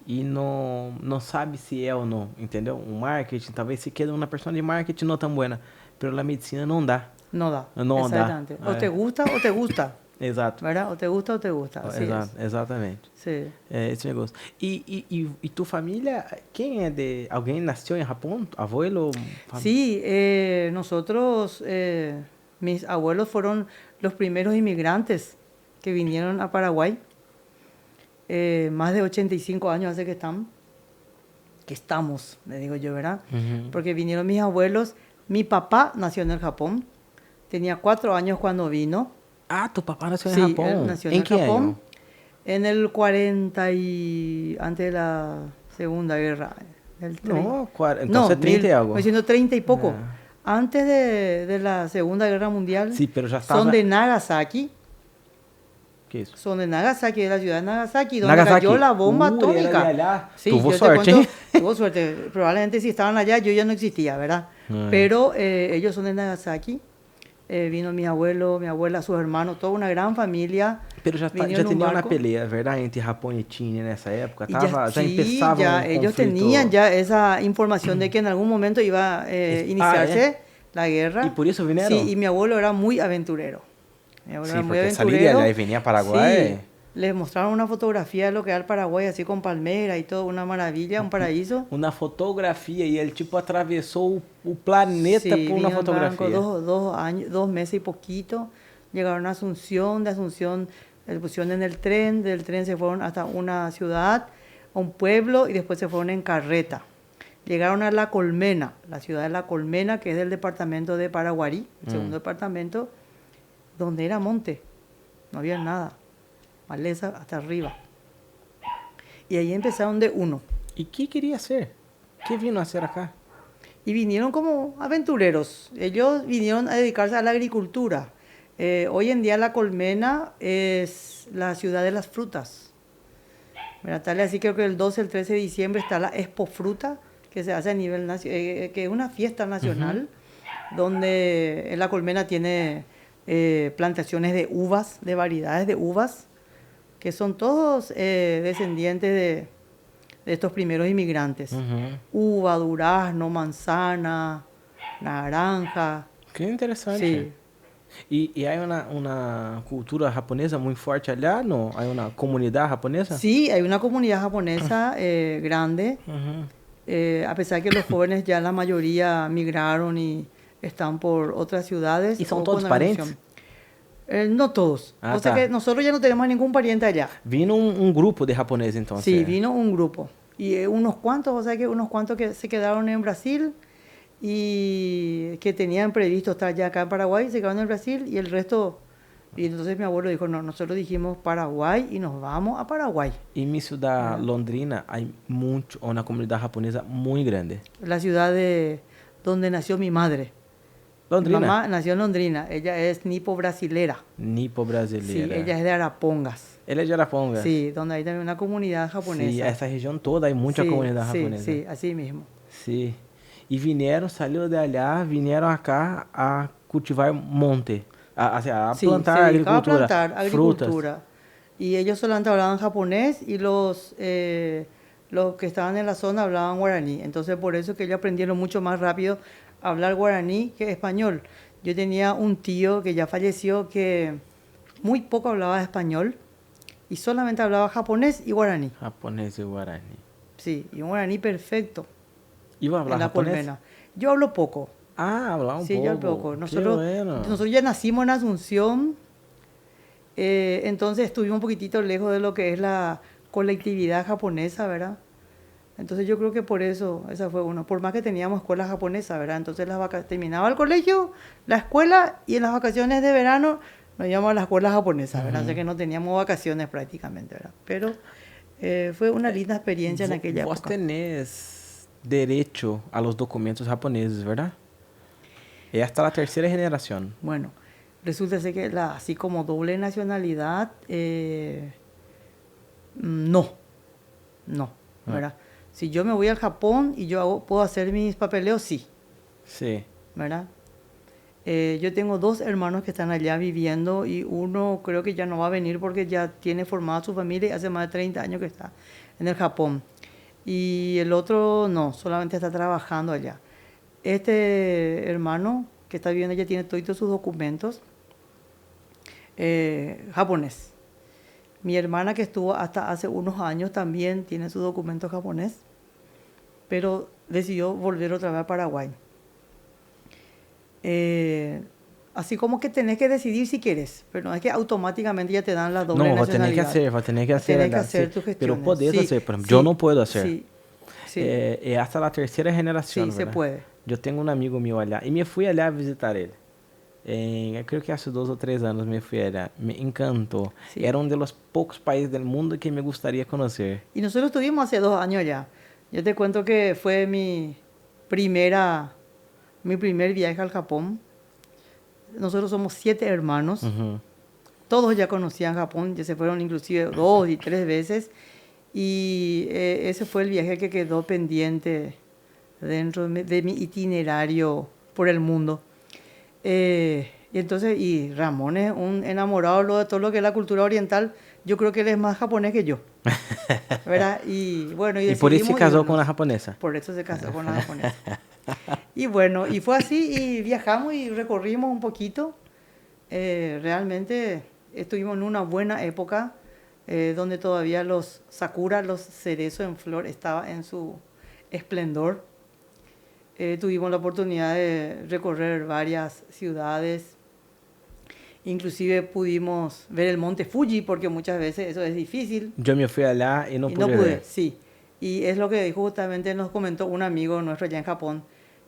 e não sabe se é ou não, entendeu? Um marketing, talvez se quede uma pessoa de marketing não tão boa, mas a medicina não dá. No da. Não Exactamente. dá. O te gusta o te gusta. Exato. ¿Verdad? O te gusta o te gusta. Así Exatamente. Sí. É esse negócio. E tua família, quem é de... Alguém nasceu em Japão? Abuelo? Sí, nosotros, mis abuelos fueron los primeros inmigrantes que vinieron a Paraguay. Más de 85 años hace que estamos, le digo yo, ¿verdad? Porque vinieron mis abuelos. Mi papá nació en el Japón. Tenía 4 años cuando vino. Ah, tu papá nació en Japón. Él nació en el Japón. Año? En el 40 y... antes de la Segunda Guerra. Entonces 30 y algo. 1930 y poco. Antes de la Segunda Guerra Mundial. Sí, pero ya estaba... Son de Nagasaki. ¿Qué es eso? Son de Nagasaki, de la ciudad de Nagasaki, donde cayó la bomba atómica. Sí, tuvo suerte. Tuvo suerte. Probablemente si estaban allá yo ya no existía, ¿verdad? Pero ellos son de Nagasaki. Vino mi abuelo, mi abuela, sus hermanos, toda una gran familia. Pero já tinha uma pelea, verdade, entre Japão e China nessa época. Ellos tenían ya esa información de que en algún momento iba a iniciarse la guerra. Y por eso vinieron. Sí, y mi abuelo era muy aventurero. Mi abuelo era muy aventurero. Salir de allá y venía a Paraguay. Sí. Les mostraron una fotografía de lo que era el Paraguay, así con palmera y todo, una maravilla, un paraíso. Una fotografía, y el tipo atravesó el planeta por una fotografía. 2 meses y poquito. Llegaron a Asunción, de Asunción le pusieron en el tren, del tren se fueron hasta una ciudad, a un pueblo, y después se fueron en carreta. Llegaron a La Colmena, la ciudad de La Colmena, que es del departamento de Paraguarí, el segundo departamento, donde era monte, no había nada. Maleza hasta arriba. Y ahí empezaron de uno. ¿Y qué quería hacer? ¿Qué vino a hacer acá? Y vinieron como aventureros. Ellos vinieron a dedicarse a la agricultura. Hoy en día La Colmena es la ciudad de las frutas. Tal así creo que el 12, el 13 de diciembre está la Expo Fruta, que se hace a nivel nacional, que es una fiesta nacional, donde La Colmena tiene plantaciones de uvas, de variedades de uvas, que son todos descendientes de estos primeros inmigrantes. Uva, durazno, manzana, naranja. Qué interesante. Sí. ¿Y hay una cultura japonesa muy fuerte allá? ¿No? ¿Hay una comunidad japonesa? Sí, hay una comunidad japonesa grande. A pesar que los jóvenes ya la mayoría migraron y están por otras ciudades. ¿Y son todos parentes? No todos. O sea que nosotros ya no tenemos ningún pariente allá. Vino un grupo de japoneses entonces. Sí, vino un grupo. Y unos cuantos, o sea que unos cuantos que se quedaron en Brasil y que tenían previsto estar ya acá en Paraguay, se quedaron en Brasil y el resto Y entonces mi abuelo dijo, no, nosotros dijimos Paraguay y nos vamos a Paraguay. En mi ciudad, Londrina, hay una comunidad japonesa muy grande. La ciudad de donde nació mi madre. Mi Londrina, mamá nació en Londrina, ella es nipo-brasilera. nipo Sí, brasileira. ella es de Arapongas. Él es de Arapongas. Sí, donde hay también una comunidad japonesa. Sí, esa región toda hay mucha Sí, comunidad sí, japonesa. sí, así mismo. Sí. Y vinieron, salió de allá, vinieron acá a cultivar monte, a Sí, plantar se dedicaba a agricultura, plantar frutas. agricultura. Y ellos solamente hablaban japonés y los que estaban en la zona hablaban guaraní. Entonces por eso que ellos aprendieron mucho más rápido a hablar guaraní que español. Yo tenía un tío que ya falleció que muy poco hablaba español y solamente hablaba japonés y guaraní. Japonés y guaraní. Sí, y un guaraní perfecto ¿Iba a en hablar la japonés? colmena. Yo hablo poco. Hablaba un Sí, poco. yo hablo poco. Qué Nosotros, bueno. nosotros ya nacimos en Asunción, entonces estuvimos un poquitito lejos de lo que es la colectividad japonesa, ¿verdad? Entonces yo creo que por eso, esa fue uno. Por más que teníamos escuela japonesa, ¿verdad? Entonces terminaba el colegio, la escuela y en las vacaciones de verano nos íbamos a la escuela japonesa, ¿verdad? O sea que no teníamos vacaciones prácticamente, ¿verdad? Pero fue una linda experiencia en aquella Vos época. tenés derecho a los documentos japoneses, ¿verdad? Es hasta la tercera generación. Bueno, resulta ser que así como doble nacionalidad, no, ¿verdad? Si yo me voy al Japón y puedo hacer mis papeleos, sí, Sí. ¿verdad? Yo tengo 2 hermanos que están allá viviendo y uno creo que ya no va a venir porque ya tiene formada su familia y hace más de 30 años que está en el Japón. Y el otro no, solamente está trabajando allá. Este hermano que está viviendo allá tiene todos sus documentos japonés. Mi hermana que estuvo hasta hace unos años también tiene su documento japonés, pero decidió volver otra vez a Paraguay. Así como que tenés que decidir si quieres, pero no es que automáticamente ya te dan la doble No, va a tener nacionalidad. que hacer. Tenés que ¿verdad? hacer Sí. tus Pero gestiones. podés Sí, hacer, por ejemplo. sí, Yo no puedo hacer. Sí, sí, Es hasta la tercera generación, sí, se ¿verdad? puede. Yo tengo un amigo mío allá y me fui allá a visitar él. Creo que hace 2 o 3 años me fui allá. Me encantó. Sí. Era uno de los pocos países del mundo que me gustaría conocer. Y nosotros estuvimos hace 2 años allá. Yo te cuento que fue mi primer viaje al Japón. Nosotros somos 7 hermanos. Ujú. Todos ya conocían Japón, ya se fueron inclusive 2 y 3 veces. Y ese fue el viaje que quedó pendiente dentro de mi itinerario por el mundo. Y entonces, y Ramón es un enamorado de todo lo que es la cultura oriental. Yo creo que él es más japonés que yo, ¿verdad? Y bueno, Y por eso se decidimos casó irnos. con la japonesa. Por eso se casó con la japonesa. Y bueno, y fue así, y viajamos y recorrimos un poquito. Realmente estuvimos en una buena época, donde todavía los sakura, los cerezos en flor, estaba en su esplendor. Tuvimos la oportunidad de recorrer varias ciudades. Inclusive pudimos ver el monte Fuji, porque muchas veces eso es difícil. Yo me fui allá y no Y pude no pude, ver. sí. Y es lo que justamente nos comentó un amigo nuestro allá en Japón,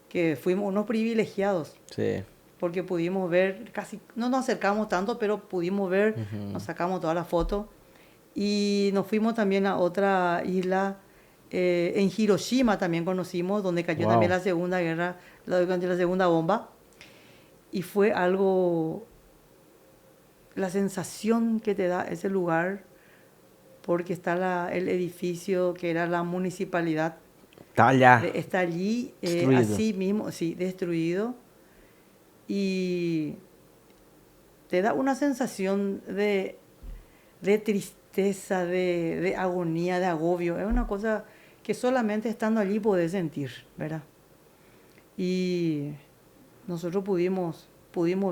que fuimos unos privilegiados, Sí. porque pudimos ver, casi, no nos acercamos tanto, pero pudimos ver, nos sacamos todas las fotos. Y nos fuimos también a otra isla, en Hiroshima también conocimos, donde cayó Wow. también la Segunda Guerra, la segunda bomba. Y fue algo, la sensación que te da ese lugar, porque está el edificio que era la municipalidad, Está allá. está allí, Destruido. así mismo, sí, destruido. Y te da una sensación de tristeza, de agonía, de agobio. Es una cosa que solamente estando allí podés sentir, ¿verdad? Y nosotros pudimos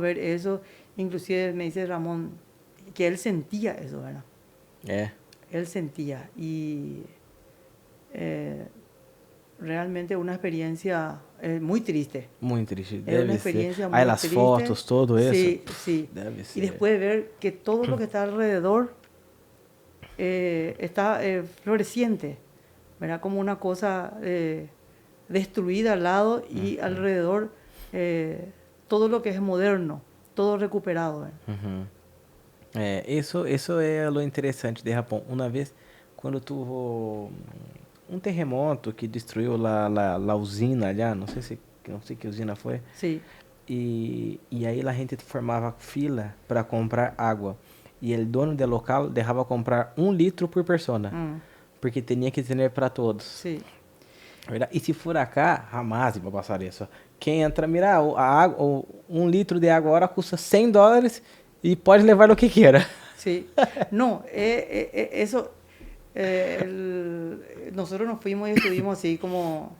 ver eso. Inclusive me dice Ramón que él sentía eso, ¿verdad? Él sentía. Y realmente una experiencia muy triste. Muy triste. Es Debe una ser. experiencia muy Hay las triste. fotos, todo eso. Sí, sí. Debe Y ser. después de ver que todo lo que está alrededor está floreciente, ¿verdad? Como una cosa destruida al lado y alrededor todo lo que es moderno, todo recuperado, ¿verdad? Isso é lo interessante de Japão. Uma vez, quando tuvo um terremoto que destruiu la usina allá, não sei que usina foi, Sí, e aí a gente formava fila para comprar água. E o dono do local deixava comprar 1 litro por persona, porque tinha que ter para todos. sí, ¿Verdad? Y si fuera acá, jamás iba a pasar eso. Quem entra, mira, a água, 1 litro de água agora custa $100 e pode levar o que queira. sí. No, eso, nosotros nos fuimos y estuvimos así como,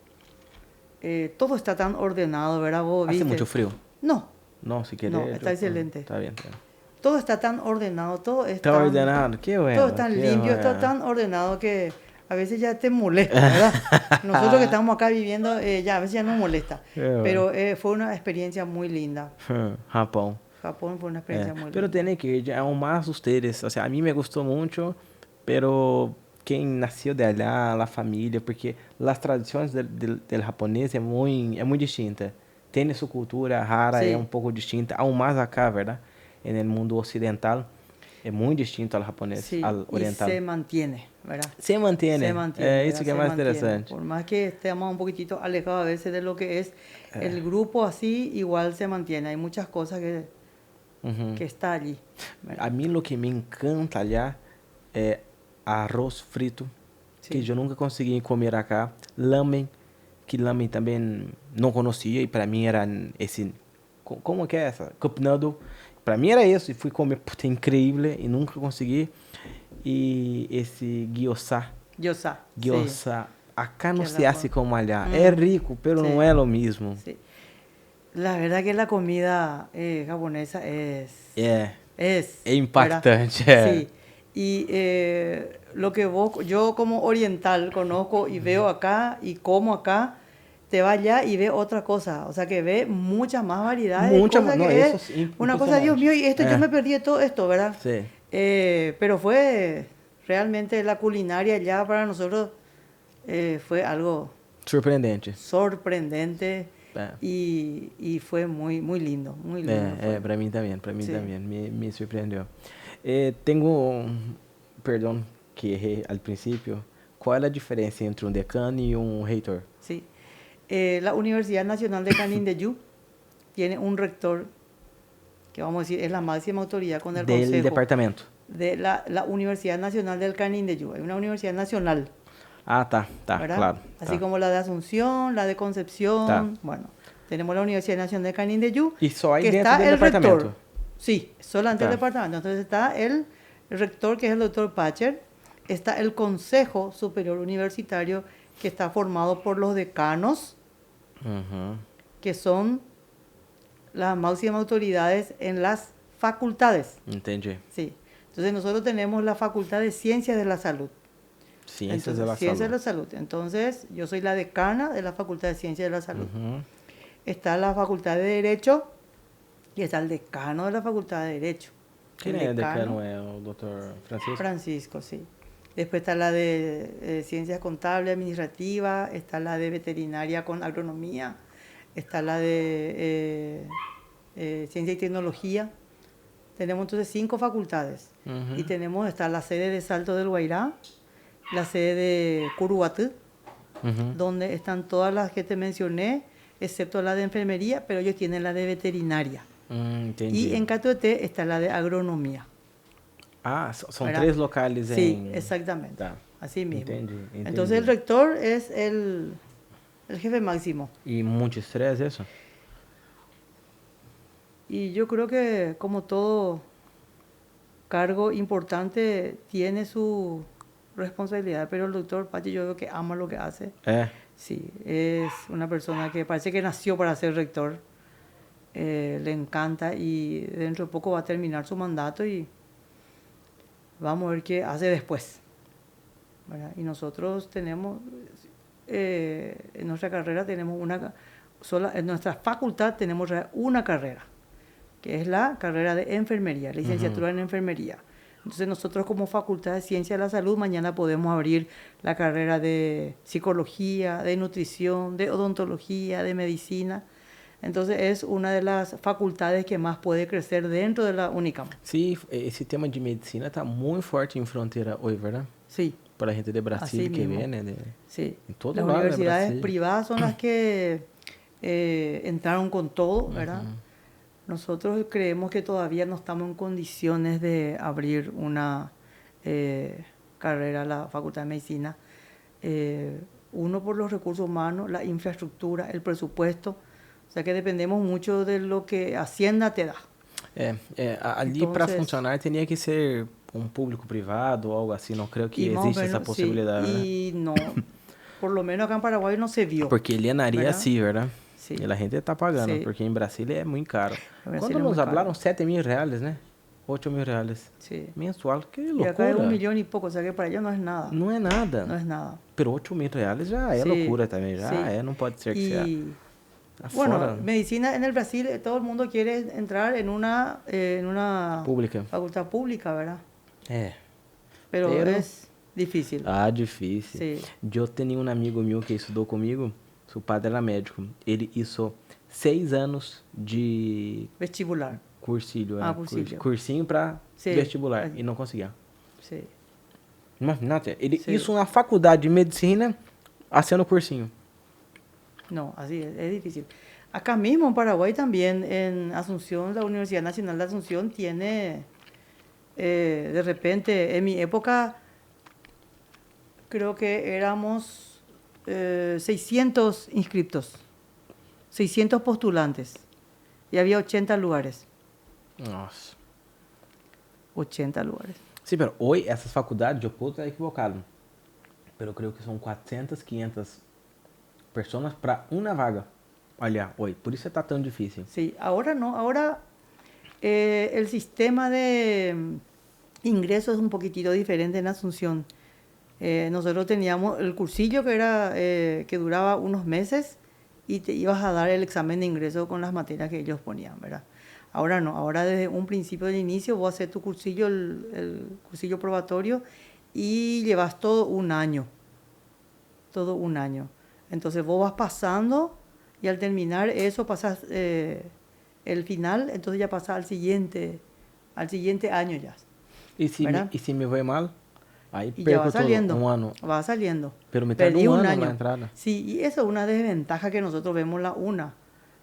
todo está tan ordenado, ¿verdad? Vos Hace viste. mucho frío. No, No, si quieres. no, está excelente. Está bien, está bien. Todo está tan ordenado, todo es Está tan, ordenado, qué bueno. todo es tan qué limpio, está bueno. tan ordenado que a veces ya te molesta, ¿verdad? Nosotros que estamos acá viviendo, ya a veces ya nos molesta. Qué bueno. Pero fue una experiencia muy linda. Japão. Japón fue una experiencia muy Pero linda. tienen que ir aún más ustedes. O sea, a mí me gustó mucho, pero quien nació de allá, la familia, porque las tradiciones del japonés es muy distinta. Tiene su cultura rara, Sí. es un poco distinta, aún más acá, ¿verdad? En el mundo occidental es muy distinto al japonés, Sí, al oriental. y se mantiene, ¿verdad? Se mantiene. Se mantiene. Eso ¿verdad? que es Se más mantiene. interesante. Por más que estemos un poquitito alejados a veces de lo que es el grupo así, igual se mantiene. Hay muchas cosas Uhum. que está allí. ¿verdad? A mí lo que me encanta allá es arroz frito, Sí. que yo nunca conseguí comer acá. Lamen, que lamen también no conocía y para mí era ese... ¿Cómo que es esa? Cup noodle. Para mí era eso y fui comer, puta, increíble y nunca conseguí. Y ese gyoza. Gyoza. Gyoza. Acá no Que se la hace como allá. Mm. Es rico, pero Sí. no es lo mismo. Sí. La verdad que la comida japonesa es Es ¿verdad? impactante. Sí. Y lo que yo como oriental conozco y veo acá y como acá, te va allá y ve otra cosa. O sea, que ve muchas más variedades. Mucha de cosas más, no, que eso es es una cosa, Dios mío, y esto yo me perdí de todo esto, ¿verdad? Sí. Pero fue realmente la culinaria allá para nosotros fue algo Surpreendente. sorprendente É. y fue muy lindo, muy lindo. fue. Para mim também, Sí. me surpreendeu. Tenho, perdão que errei al princípio, qual é a diferença entre um decano e um reitor? Sí. La Universidad Nacional de Canindeyú tiene un rector que vamos a decir es la máxima autoridad con el Del consejo departamento. de la Universidad Nacional del Canindeyú. Hay una universidad nacional, Ah, tá, ¿verdad? claro. Así tá. como la de Asunción, la de Concepción. Tá. Bueno, tenemos la Universidad Nacional de Canindeyú. E só aí que dentro está do el departamento. rector. Sí, solamente el Tá. departamento. Entonces está el rector, que es el doctor Pacher. Está el Consejo Superior Universitario, que está formado por los decanos, Uhum. que son las máximas autoridades en las facultades. Entendi. Sí. Entonces nosotros tenemos la Facultad de Ciencias de la Salud. Ciências de Entonces, la Ciencias de Salud. la Salud. Entonces, yo soy la decana de la Facultad de Ciencias de la Salud. Uhum. Está la Facultad de Derecho y está el decano de la Facultad de Derecho. Quem é decano? É o Dr. Francisco? Francisco, sí. Después está la de Ciencias Contables, Administrativas, está la de Veterinaria con Agronomía, está la de Ciencia y Tecnología. Tenemos entonces 5 facultades. Uhum. Y está la sede de Salto del Guairá, la sede de Curuguatú, Uhum. donde están todas las que te mencioné, excepto la de enfermería, pero ellos tienen la de veterinaria. Entendi. Y en Catuete está la de agronomía. Ah, são ¿verdad? 3 locales Sí, em... exactamente. Tá. Así mismo. Entendi. Entonces el rector es el jefe máximo. E muito estresse, isso? Y yo creo que como todo cargo importante tiene su responsabilidad, pero el doctor Pache yo veo que ama lo que hace. Sí, es una persona que parece que nació para ser rector. Le encanta y dentro de poco va a terminar su mandato y vamos a ver qué hace después. ¿Verdad? Y nosotros tenemos, en nuestra carrera tenemos en nuestra facultad tenemos una carrera, que es la carrera de enfermería, licenciatura en enfermería. Entonces nosotros como Facultad de Ciencia de la Salud mañana podemos abrir la carrera de psicología, de nutrición, de odontología, de medicina, Entonces es una de las facultades que más puede crecer dentro de la Unicamp. Sí, esse tema de medicina está muito forte em fronteira hoje, verdade? Sí, Para a gente de Brasil así que mismo. viene, Sí. em todo Las lado de universidades Brasil. privadas son las que entraron con todo, ¿verdad? Nosotros creemos que todavía no estamos en condiciones de abrir una carrera a la Facultad de Medicina. Uno, por los recursos humanos, la infraestructura, el presupuesto. O sea que dependemos mucho de lo que Hacienda te da. Ali para Entonces, funcionar teria que ser um público privado ou algo assim. Não creio que y más o existe essa menos, sí, possibilidade, né? y no, por lo menos acá en Paraguay no se vio, Porque ele naria ¿verdad? assim, verdade? Sí, E a gente está pagando, sí, porque em Brasília é muito caro. en Brasil Quando es muy nos caro. hablaram 7.000 reais, né? 8.000 reais. Sí. Mensual, que Y acá es loucura. 1.000.000 y poco, o sea que para ellos no es nada, Não é nada. no es nada. Pero 8.000 reais já é Sí, loucura também, já sí. é, não pode ser que seja Y fora bueno, medicina en el Brasil, todo el mundo quiere entrar en una pública. facultad pública, ¿verdad? Pero es difícil. difícil. Sí. Eu tenho um amigo meu que estudou comigo, seu padre era médico. Ele hizo 6 anos de Vestibular. cursilho, cursilho. cursinho para Sí. vestibular e não conseguia. Sí. Imagínate, ele Sí. hizo uma faculdade de medicina haciendo cursinho. No, así es difícil. Acá mismo en Paraguay también, en Asunción, la Universidad Nacional de Asunción tiene, de repente, en mi época, creo que éramos 600 inscriptos, 600 postulantes, y había 80 lugares. Nossa. 80 lugares. Sim, pero hoje essas faculdades, eu posso estar equivocado, pero eu creio que são 400, 500 pessoas para uma vaga. Olha, hoje, por isso está tão difícil. Sí, ahora no, ahora el sistema de ingreso es un poquitito diferente en Asunción. Nosotros teníamos el cursillo que duraba unos meses y te ibas a dar el examen de ingreso con las materias que ellos ponían, ¿verdad? Ahora no, ahora desde un principio del inicio vos haces tu cursillo, el cursillo probatorio, y llevas todo un año. Entonces vos vas pasando y al terminar eso pasas el final, entonces ya pasas al siguiente año ya. E se me vai mal? Aí Y ya perco va saliendo, todo um ano. va saliendo. Pero me tarda Perdí un un año año. la entrada. Sí, y eso es una desventaja que nosotros vemos la una.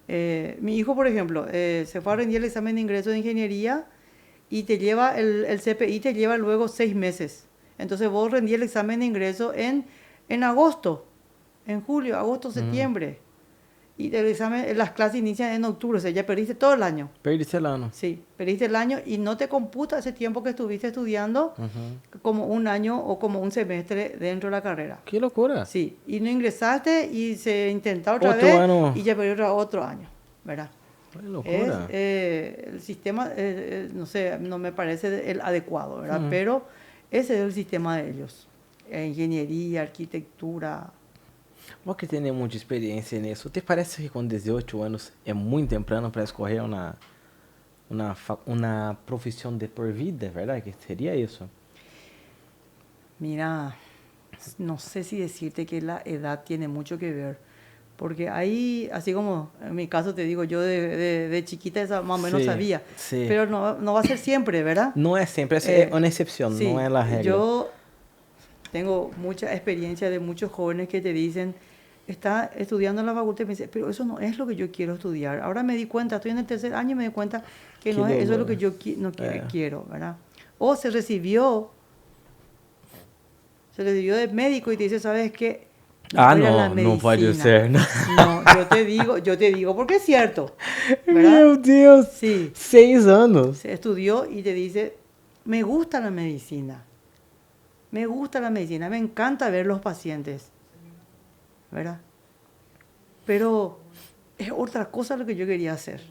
Mi hijo, por ejemplo, se fue a rendir el examen de ingreso de ingeniería y te lleva el CPI, te lleva luego 6 meses. Entonces vos rendí el examen de ingreso en agosto, en julio, agosto, septiembre. Y el examen, las clases inician en octubre, o sea, ya perdiste todo el año. Perdiste el ano. Sí, perdiste el año y no te computa ese tiempo que estuviste estudiando como un año o como un semestre dentro de la carrera. Que loucura. Sí, y no ingresaste y se intenta otra Otro vez año. y ya perdió otro año, ¿verdad? Que loucura. El sistema, no sé, no me parece el adecuado, ¿verdad? Pero ese es el sistema de ellos. Ingeniería, arquitectura. Vos que tem muita experiência nisso, te parece que com 18 anos é muito temprano para escolher uma profissão de por vida, é verdade? Que seria isso? Mira, no sé si decirte que la edad tiene mucho que ver, porque ahí, así como en mi caso te digo, yo de chiquita esa más o menos Sí, sabía, sí. pero no va a ser siempre, ¿verdad? Não é sempre, é uma exceção, Sí, não é a regra. yo tengo mucha experiencia de muchos jóvenes que te dicen, está estudiando en la facultad y me dice, pero eso no es lo que yo quiero estudiar. Ahora me di cuenta, estoy en el tercer año y me di cuenta que no es, eso es lo que yo quiero, ¿verdad? O se recibió de médico y te dice, ¿sabes qué? No puede ser. No, yo te digo, porque es cierto, ¿verdad? Meu Deus, Sí. 6 anos. Se estudió y te dice, me gusta la medicina, me encanta ver los pacientes, ¿verdad? Pero es otra cosa lo que yo quería hacer.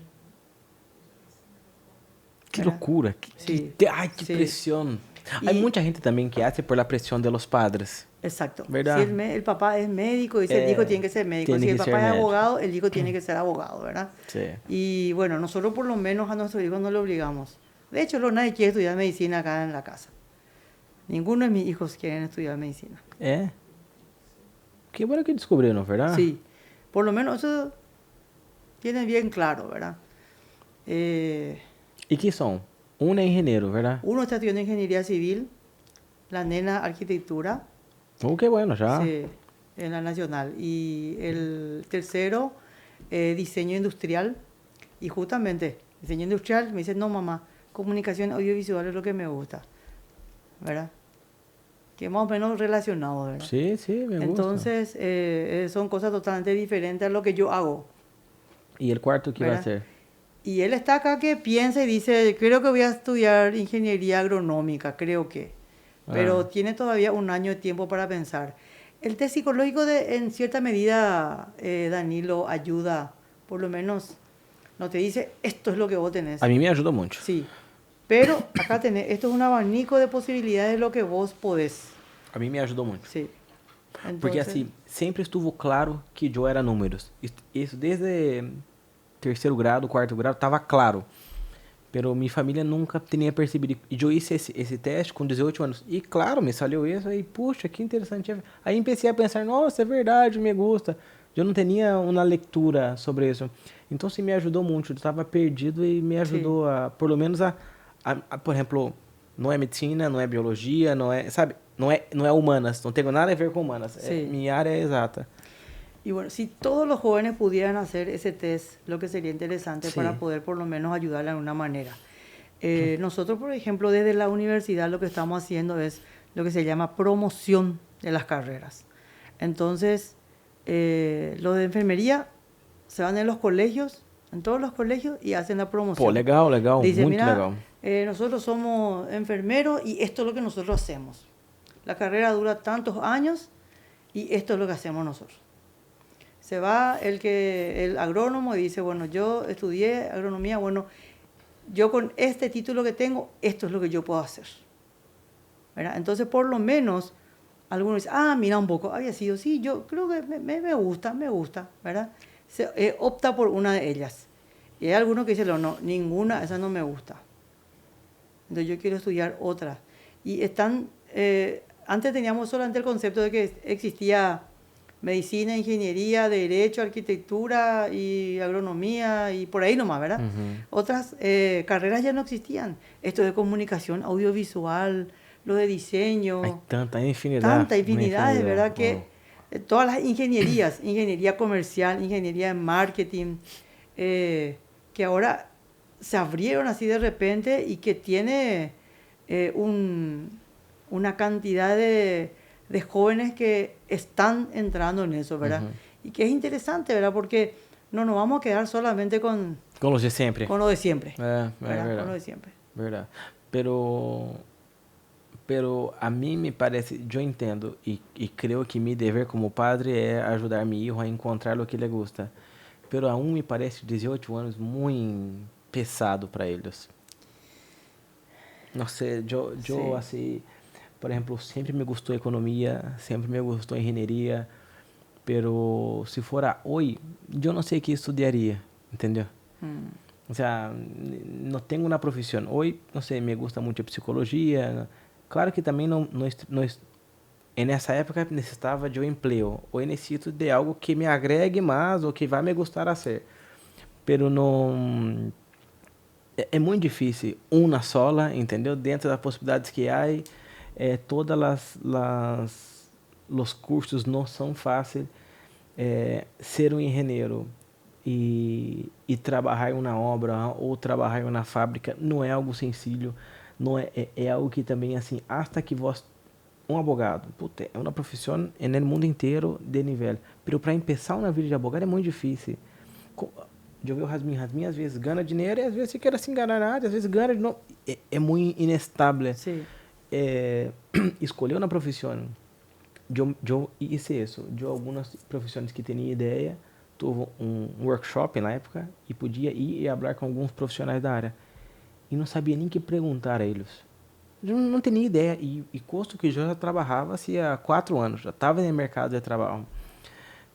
Que ¿verdad? loucura. Sí. Ai, que Sí. pressão. Há Y- muita gente também que hace por la presión de los padres. Exacto. ¿Verdad? Si el papá es médico, dice el hijo tiene que ser médico. tiene Si el que papá ser es médico. abogado, el hijo tiene que ser abogado, ¿verdad? Sí. Y bueno, nosotros por lo menos a nuestros hijos no le obligamos. De hecho, nadie quiere estudiar medicina acá en la casa. Ninguno de mis hijos quieren estudiar medicina. É. Que bueno que descobriram, verdade? Sí. Por lo menos eso tienen bien claro, ¿verdad? ¿Y qué son? Uno es ingeniero, ¿verdad? Uno está estudiando ingeniería civil, la nena arquitectura, Qué bueno, ya. sí, en la nacional. Y el tercero, diseño industrial. Y justamente, diseño industrial, me dice, no mamá, comunicación audiovisual es lo que me gusta, ¿verdad? Que más o menos relacionado, ¿verdad? Sí, sí, me gusta. Entonces, son cosas totalmente diferentes a lo que yo hago. ¿Y el cuarto qué va a ¿Verdad? hacer? Y él está acá que piensa y dice, creo que voy a estudiar ingeniería agronómica, creo que. Pero tiene todavía un año de tiempo para pensar. El test psicológico, en cierta medida, Danilo, ayuda, por lo menos, no te dice, esto es lo que vos tenés. A mí me ayudó mucho. Sí, pero acá tenés, esto es un abanico de posibilidades de lo que vos podés. A mí me ayudó mucho. Sí. Porque Entonces, assim, sempre estuvo claro que eu era números. Isso desde terceiro grado, quarto grado, estava claro. Pero minha família nunca tinha percebido. E eu hice esse teste com 18 anos. E claro, me saiu isso. E puxa, que interessante. Aí comecei a pensar, nossa, é verdade, me gusta. Eu não tinha uma leitura sobre isso. Então, sim, me ajudou muito. Eu estava perdido e me ajudou a, por lo menos, por exemplo, não é medicina, não é biologia, não é, sabe? Não é humanas, não tenho nada a ver com humanas. Sí. Minha área é exata. y bueno, si todos los jóvenes pudieran hacer ese test, lo que sería interesante Sí. para poder por lo menos ayudarle de alguna manera. Nosotros, por ejemplo, desde la universidad lo que estamos haciendo es lo que se llama promoción de las carreras. Entonces, los de enfermería se van en los colegios, en todos los colegios, y hacen la promoción. Pô, legal, legal, Dicen, muito mira, legal. Nosotros somos enfermeros y esto es lo que nosotros hacemos. La carrera dura tantos años y esto es lo que hacemos nosotros. Se va el agrónomo y dice, bueno, yo estudié agronomía, bueno, yo con este título que tengo, esto es lo que yo puedo hacer. ¿Verdad? Entonces, por lo menos, algunos dicen, mira un poco, había sido, sí, yo creo que me gusta, ¿verdad? Opta por una de ellas. Y hay algunos que dicen, no, ninguna, esa no me gusta. Entonces, yo quiero estudiar otra. Y están, antes teníamos solamente el concepto de que existía medicina, ingeniería, derecho, arquitectura y agronomía y por ahí nomás, ¿verdad? Otras carreras ya no existían. Esto de comunicación audiovisual, lo de diseño. Hay tanta infinidad, de verdad que todas las ingenierías, ingeniería comercial, ingeniería en marketing, que ahora se abrieron así de repente y que tiene una cantidad de jóvenes que están entrando en eso, ¿verdad? Y que es interesante, ¿verdad? Porque no nos vamos a quedar solamente con los de siempre. Con lo de siempre. Verdad. Con lo de siempre. Verdad. Pero a mí me parece, yo entiendo y creo que mi deber como padre es ayudar a mi hijo a encontrar lo que le gusta. Pero aún me parece 18 años muy pesado para ellos. No sé, yo Sí. así, por ejemplo, siempre me gustó economía, siempre me gustó ingeniería, pero si fuera hoy, yo no sé qué estudiaría, ¿entendió? O sea, no tengo una profesión. Hoy, no sé, me gusta mucho psicología. Claro que también en esa época necesitaba yo empleo. Hoy necesito de algo que me agregue más o que va me gustar hacer. Pero no... É muito difícil uma sola, entendeu? Dentro das possibilidades que há, todas os cursos não são fáceis. Ser um engenheiro e trabalhar em uma obra ou trabalhar em uma fábrica não é algo sencillo, não é algo que também assim, hasta que vos um advogado, puta, é uma profissão no mundo inteiro de nível, mas para começar uma vida de advogado é muito difícil. Eu vejo as minhas vezes ganha dinheiro e às vezes se quer se enganar nada, às vezes ganha de novo. É muito inestável. Sí. Escolher uma profissão. Eu hice isso. Eu algumas profissões que tinha ideia, tive um workshop na época e podia ir e falar com alguns profissionais da área. E não sabia nem que perguntar a eles. Eu não tinha ideia. E custo que eu já trabalhava há 4 anos, já estava no mercado de trabalho.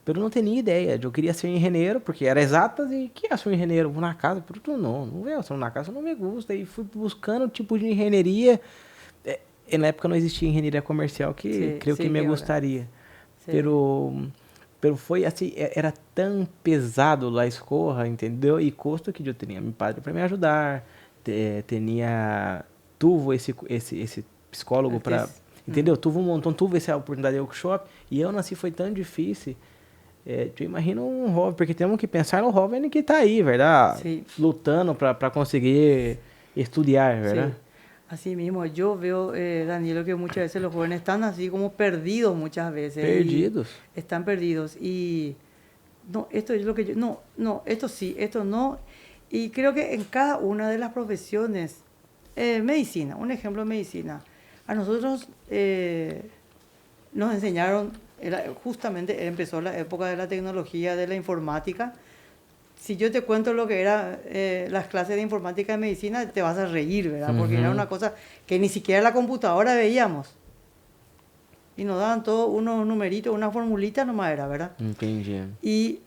Pero não tinha ideia. Eu queria ser engenheiro, porque era exatas e que é ser engenheiro? Vou na casa, pero não veio ser na casa, não me gusta. E fui buscando tipo de engenharia. E na época não existia engenharia comercial, que Sí, creio sí, que me que ahora. gostaria. Sí. Pero foi assim, era tão pesado a escola, entendeu? E custo que eu tinha meu padre para me ajudar, tinha tuvo esse psicólogo para, entendeu? Tuvo um montão, tuve essa oportunidade de workshop e eu nasci foi tão difícil. Tu imagina um jovem, porque temos que pensar no jovem que está aí, verdade? Sí. Lutando para conseguir estudar, verdade? Sí. Así mismo, yo veo, Danielo, que muchas veces los jóvenes están así como perdidos muchas veces. Perdidos. Están perdidos. Y no, esto es lo que yo... No, esto sí, esto no. Y creo que en cada una de las profesiones, medicina, un ejemplo de medicina, a nosotros nos enseñaron, justamente empezó la época de la tecnología, de la informática. Si yo te cuento lo que era las clases de informática de medicina, te vas a reír, ¿verdad? Porque era una cosa que ni siquiera en la computadora veíamos. Y nos daban todos unos numeritos, una formulita nomás era, ¿verdad? Entendi. Y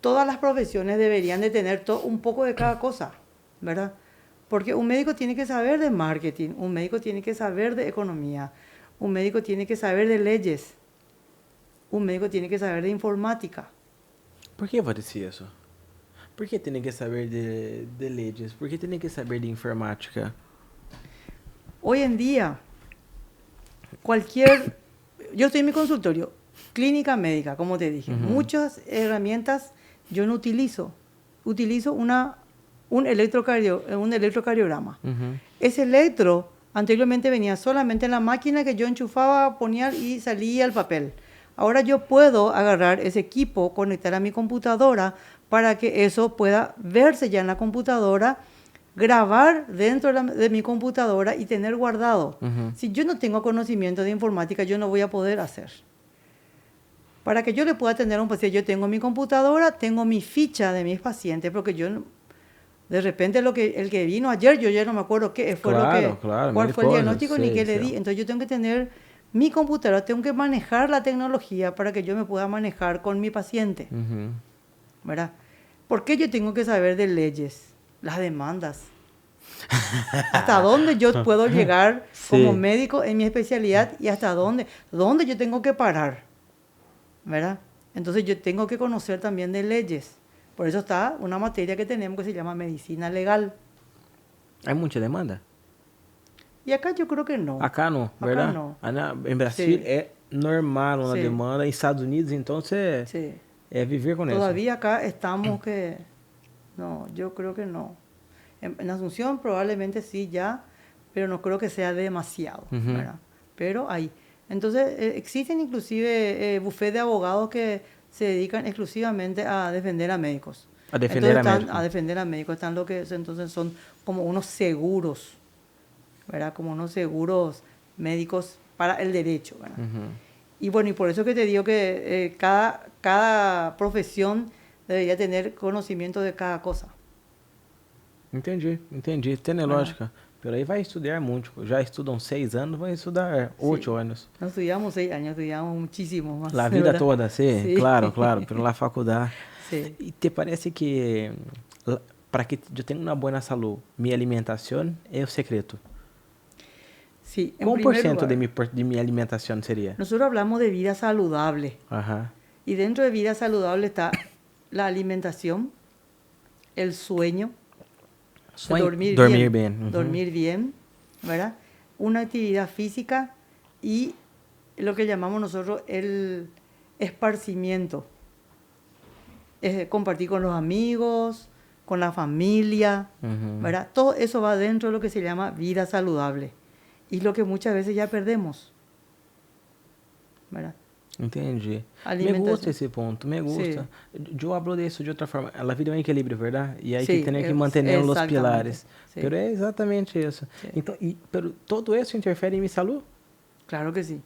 todas las profesiones deberían de tener un poco de cada cosa, ¿verdad? Porque un médico tiene que saber de marketing, un médico tiene que saber de economía, un médico tiene que saber de leyes, un médico tiene que saber de informática. Por que parecia isso? Por que tem que saber de leyes? Por que tem que saber de informática? Hoy en día, yo estoy en mi consultorio, clínica médica, como te dije, muchas herramientas yo no utilizo. Utilizo un electrocardiograma. Ese electro anteriormente venía solamente en la máquina que yo enchufaba, ponía y salía el papel. Ahora yo puedo agarrar ese equipo, conectar a mi computadora para que eso pueda verse ya en la computadora, grabar dentro de mi computadora y tener guardado. Si yo no tengo conocimiento de informática, yo no voy a poder hacer. Para que yo le pueda atender a un paciente, yo tengo mi computadora, tengo mi ficha de mis pacientes, porque yo de repente el que vino ayer, yo ya no me acuerdo qué fue cuál fue el diagnóstico ni qué le di. Entonces yo tengo que tener mi computadora, tengo que manejar la tecnología para que yo me pueda manejar con mi paciente. ¿Verdad? ¿Por qué yo tengo que saber de leyes? Las demandas. ¿Hasta dónde yo puedo llegar como médico en mi especialidad y hasta dónde yo tengo que parar? ¿Verdad? Entonces yo tengo que conocer también de leyes. Por eso está una materia que tenemos que se llama medicina legal. ¿Hay mucha demanda? Y acá yo creo que no. Acá no, ¿verdad? Acá no. En Brasil Sí. es normal una Sí. demanda. En Estados Unidos, entonces, Sí. es vivir con eso. Todavía acá estamos que... No, yo creo que no. En Asunción probablemente sí ya, pero no creo que sea demasiado, ¿verdad? Pero hay. Entonces existen inclusive bufetes de abogados que se dedican exclusivamente a defender a médicos. A defender a médicos. A defender a médicos. Están lo que entonces son como unos seguros, ¿verdad? Como unos seguros médicos para el derecho, ¿verdad? Y bueno, y por eso que te digo que cada profesión debería tener conocimiento de cada cosa. Entendi. Tem lógica. Pero aí vai estudar muito. Já estudam 6 anos, vai estudar 8 anos. No estudiamos 6 años, estudiamos muchísimo más. La vida ¿verdad? toda, sí. Claro, pero la faculdade. Sí. E te parece que para que eu tenha uma boa saúde, minha alimentação é o secreto? Sí, ¿Cuál por ciento de mi alimentación sería? Nosotros hablamos de vida saludable. Ajá. Y dentro de vida saludable está la alimentación, el sueño, dormir bien. Dormir bien, ¿verdad? Una actividad física y lo que llamamos nosotros el esparcimiento. Compartir con los amigos, con la familia, ¿verdad? Todo eso va dentro de lo que se llama vida saludable. Y lo que muchas veces ya perdemos, ¿verdad? Entendi. Me gusta esse ponto, me gusta. Sí. Eu hablo disso de outra forma. A vida é um equilíbrio, verdade? E aí que tem que manter os pilares. Sí. Pero é exatamente isso. Sí. Então, pero todo isso interfere em minha saúde? Claro que sí.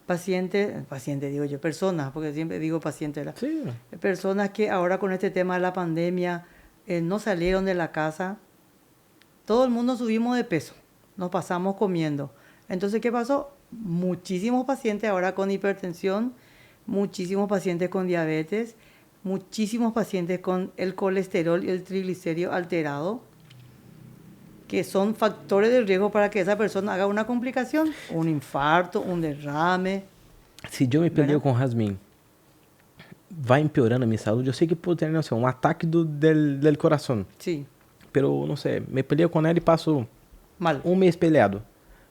Paciente digo yo, personas, porque siempre digo pacientes. Sí. Personas que ahora con este tema de la pandemia no salieron de la casa. Todo el mundo subimos de peso. Nos pasamos comiendo. Entonces, ¿qué pasó? Muchísimos pacientes ahora con hipertensión, muchísimos pacientes con diabetes, muchísimos pacientes con el colesterol y el triglicérido alterado, que son factores de riesgo para que esa persona haga una complicación, un infarto, un derrame, se eu me peleo ¿verdad? com Jasmine, vai empeorando a minha saúde. Eu sei que pode ter, não sei, um ataque del coração. Sí, Pero, não sei, me peleo com ela e passo mal. um mês peleado.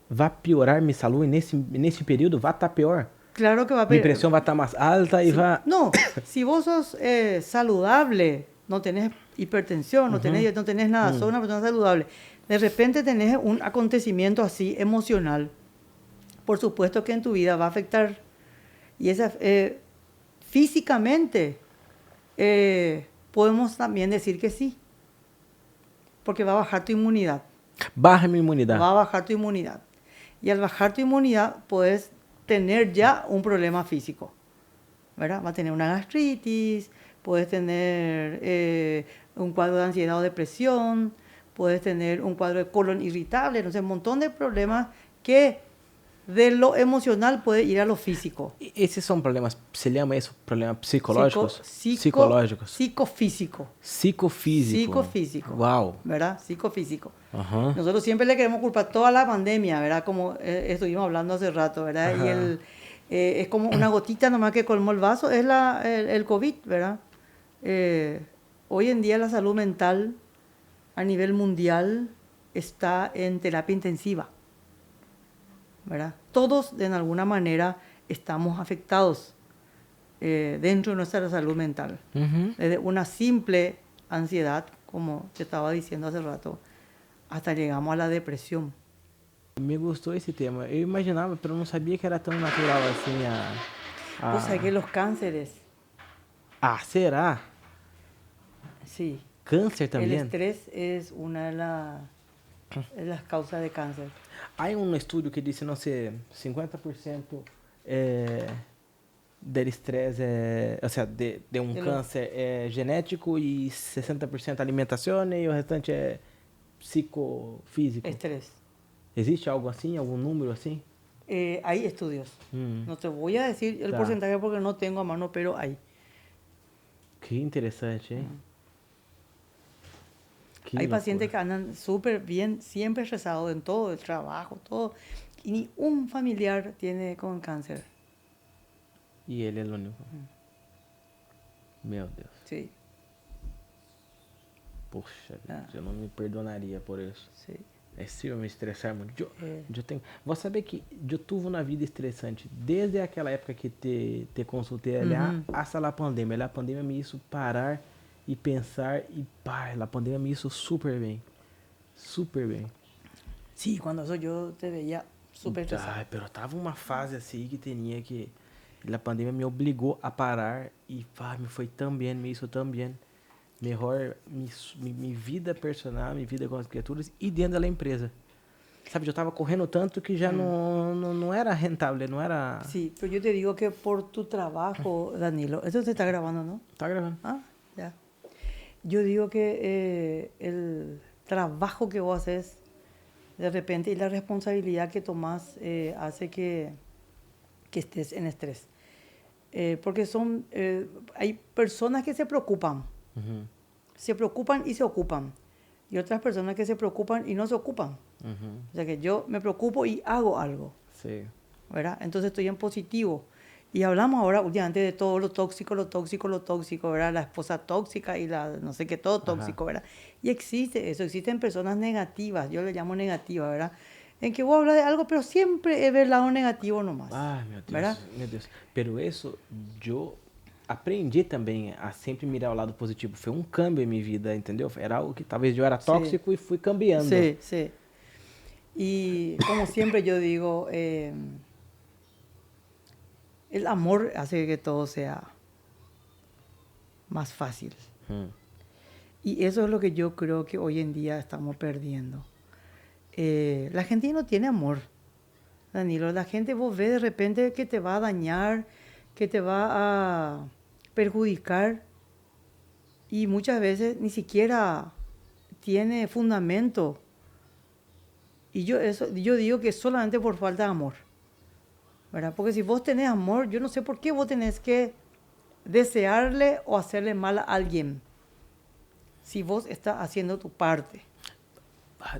Vai piorar minha saúde nesse período? Vai estar pior. Claro que va a Minha haber... pressão vai estar mais alta e Sí. vai... No, si vos sos saludable, no tenés hipertensión, no tenés nada, sos una persona saludable, de repente tenés un acontecimiento así emocional, por supuesto que en tu vida va a afectar. Y esa, físicamente podemos también decir que sí, porque va a bajar tu inmunidad. Barra minha imunidade. Va a bajar tu inmunidad. Y al bajar tu inmunidad puedes tener ya un problema físico, ¿verdad? Va a tener una gastritis, puedes tener un cuadro de ansiedad o depresión, puedes tener un cuadro de colon irritable, no sé, un montón de problemas que de lo emocional puede ir a lo físico. Esses são problemas, se chama isso problemas psicológicos? Psicofísico. Psicofísico. Psicofísico. Uau. ¿Verdad? Psicofísico. Ajá. Nosotros siempre le queremos culpar toda la pandemia, ¿verdad? Como estuvimos hablando hace rato, ¿verdad? Ajá. Y es como una gotita nomás que colmó el vaso, es el COVID, ¿verdad? Hoy en día la salud mental a nivel mundial está en terapia intensiva, ¿verdad? Todos de alguna manera estamos afectados dentro de nuestra salud mental. Uhum. Desde una simple ansiedad, como te estaba diciendo hace rato, hasta llegamos a la depresión. Me gostou esse tema. Eu imaginava, mas não sabia que era tão natural assim Vos sabés que los cánceres, Ah, será? sí, Câncer el também? estrés es una de las causas de cáncer. Há estudo que disse, não sei, 50% del estresse ou seja, de câncer é genético e 60% alimentação e o restante é psicofísico. Estrés. ¿Existe algo así, algún número así? Hay estudios. No te voy a decir el porcentaje porque no tengo a mano, pero hay. Qué interesante, ¿eh? Qué Hay locura. pacientes que andan súper bien, siempre rezados en todo, el trabajo, todo. Y ni un familiar tiene con cáncer. Y él es el único. Meu Deus. Sí, Poxa, eu não me perdonaria por isso. sí. É sim, eu me estressar muito. Eu tenho... Vou saber que eu tive uma vida estressante desde aquela época que te consultei lá, hasta a pandemia. A pandemia me hizo parar e pensar e pá, a pandemia me hizo súper bem. Súper bem. Sí, cuando eso yo te veía súper estresado. Ai, pero tava uma fase assim que tinha que... A pandemia me obrigou a parar e pá, me foi tão bem, me hizo tão bem. Melhor minha vida personal, minha vida com as criaturas e dentro da empresa. Sabe, eu estava correndo tanto que já não era rentável, não era... Sí, pero yo te digo que por tu trabajo, Danilo, eso se está grabando, ¿no? Tá gravando. Ah, ya. Yo digo que el trabajo que vos haces de repente y la responsabilidad que tomás hace que estés en estrés. Porque hay personas que se preocupan. Uhum. Se preocupan y se ocupan. Y otras personas que se preocupan y no se ocupan. Uhum. O sea que yo me preocupo y hago algo, Sim. ¿verdad? Entonces estoy en positivo. Y hablamos ahora últimamente de todo lo tóxico, ¿verdad? La esposa tóxica y la no sé qué, todo tóxico, ¿verdad? Y existe eso, existen personas negativas, yo le llamo negativas, ¿verdad? En que vos hablas de algo, pero siempre es el lado negativo nomás. Ai, meu Deus, ¿verdad? meu Deus. Pero isso, eu aprendi também a sempre mirar o lado positivo. Foi um câmbio em minha vida, entendeu? Era algo que talvez eu era tóxico e fui cambiando. Sí, sí. Y como siempre yo digo, el amor hace que todo sea más fácil. Y eso es lo que yo creo que hoy en día estamos perdiendo. La gente no tiene amor, Danilo. La gente vos ves de repente que te va a dañar, que te va a perjudicar y muchas veces ni siquiera tiene fundamento. Y yo digo que es solamente por falta de amor, ¿verdad? Porque si vos tenés amor, yo no sé por qué vos tenés que desearle o hacerle mal a alguien si vos estás haciendo tu parte.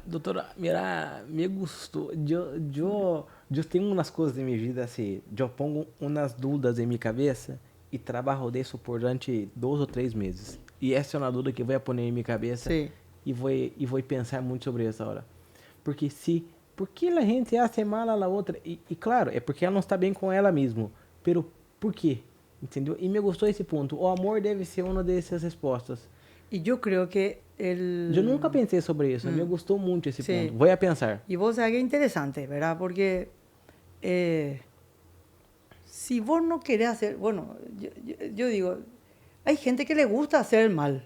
Doutora, mira, me gustou. Eu tenho umas coisas em minha vida assim, eu pongo umas dúvidas em minha cabeça e trabalho disso por durante 2 ou 3 meses. E essa é uma dúvida que eu vou pôr em minha cabeça Sí, e vou pensar muito sobre essa hora. Porque por que a gente hace mal a la outra? E claro, é porque ela não está bem com ela mesmo. Pero por quê? Entendeu? E me gostou esse ponto. O amor deve ser uma dessas respostas. y yo creo que Eu nunca pensei sobre isso. Me gostou muito esse Sí. ponto. Vou a pensar. Y vos sabés que es interesante, ¿verdad? Porque si vos no querés hacer, bueno, yo digo, hay gente que le gusta hacer el mal.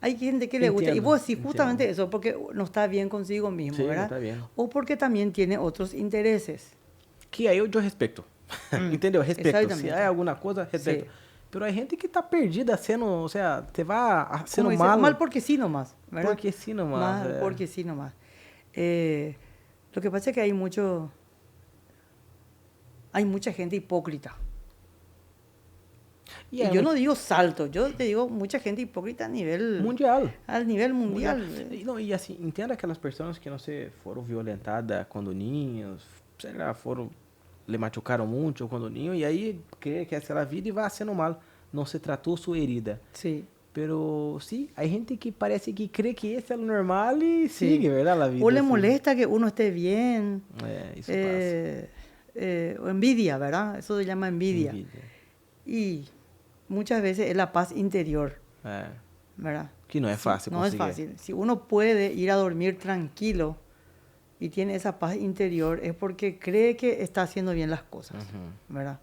Hay gente que le gusta. Y Entiendo, vos decís justamente entiendo. eso, porque no está bien consigo mismo, Sí, no ¿verdad? está bien. O porque también tiene otros intereses. Que aí eu respeito. Entendeu? Respeito. Se Exatamente. há alguma coisa, respeito. Sí. Pero hay gente que tá perdida sendo, o sea, te va Como sendo dice, malo. mal porque sí nomás, ¿verdad? Porque sí nomás, Mal porque sí nomás. Lo que pasa es que hay mucha gente hipócrita. Y yo no digo salto, yo te digo mucha gente hipócrita a nivel mundial. Al nivel mundial. Não, e assim, entenda aquelas pessoas que não sei, foram violentadas quando ninhos, sei lá, le machucaram muito quando ninho, e aí crê que essa é a vida e vai sendo mal. Não se tratou sua herida. Sí. Pero sí, hay gente que parece que cree que eso es lo normal y sigue, ¿verdad? La vida. O le así. molesta que uno esté bien. Eso pasa. O envidia, ¿verdad? Eso se llama envidia. Y muchas veces es la paz interior, ¿verdad? Que no es fácil No es conseguir. fácil. Si uno puede ir a dormir tranquilo y tiene esa paz interior, es porque cree que está haciendo bien las cosas, ¿verdad?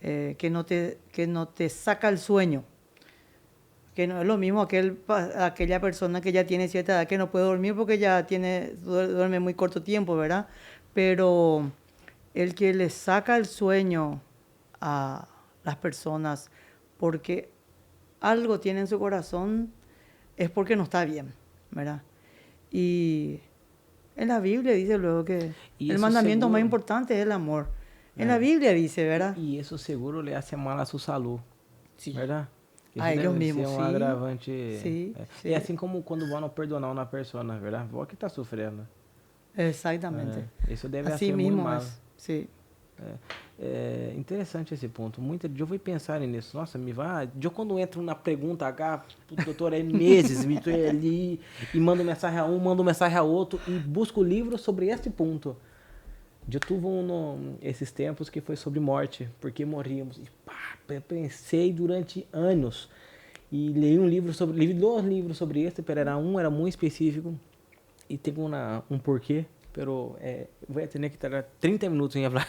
Que no te saca el sueño. Que no es lo mismo aquella persona que ya tiene cierta edad que no puede dormir porque ya duerme muy corto tiempo, ¿verdad? Pero el que le saca el sueño a las personas porque algo tiene en su corazón es porque no está bien, ¿verdad? Y en la Biblia dice luego que el mandamiento seguro, más importante es el amor. En la Biblia dice, ¿verdad? Y eso seguro le hace mal a su salud, Sí. ¿verdad? Isso a ellos mismos, ser sí. agravante. Sí, sí. É assim como quando vão não perdonar uma pessoa, ¿verdad? Vos que está sofrendo. Exactamente. Isso deve Así ser mismo muito mal. es. Sí. É interessante esse ponto. Eu vou pensar nisso. Nossa, me vai. Eu quando entro na pergunta H, doutor, é meses, me tô ali e mando mensagem a um, mando mensagem a outro e busco livros sobre este ponto. Eu tive esses tempos que foi sobre morte, porque morríamos. E pensei durante anos e li dois livros sobre este, pero era muito específico e tem um porquê. Pero voy a tener que tardar 30 minutos en hablar.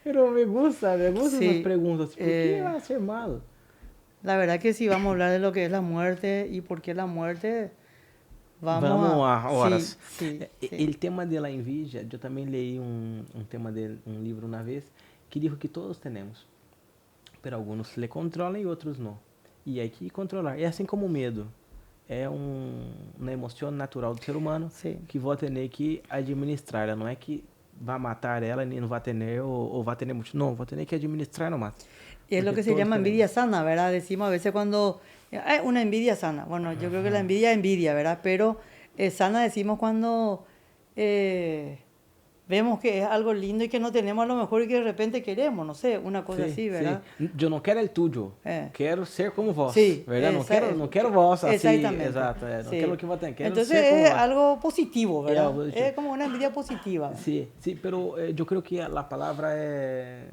Pero me gusta Sí, esas preguntas. ¿Por qué va a ser malo? La verdad que sí, vamos a hablar de lo que es la muerte y por qué la muerte. Vamos a horas. Sí, sí. El tema de la envidia, yo también leí un tema de un libro una vez que dijo que todos tenemos, pero algunos le controlan y otros no. Y hay que controlar. É assim como o medo. É uma emoção natural do ser humano que vou ter que administrar. Ela não é que vai matar ela, nem não vai ter ou vai ter mucho. No, vou ter que administrar nomás. Y es lo que se llama envidia sana, ¿verdad? Decimos a veces cuando... una envidia sana. Bueno, yo creo que la envidia es envidia, ¿verdad? Pero sana decimos cuando vemos que es algo lindo y que no tenemos a lo mejor y que de repente queremos, no sé, una cosa así, ¿verdad? Sí. Yo no quiero el tuyo, quiero ser como vos, sí, ¿verdad? No quiero vos así, exactamente. Exacto, no quiero lo que vos tenés, quiero entonces ser como es vos. Algo positivo, ¿verdad? Es como una envidia positiva. Sí, pero yo creo que la palabra es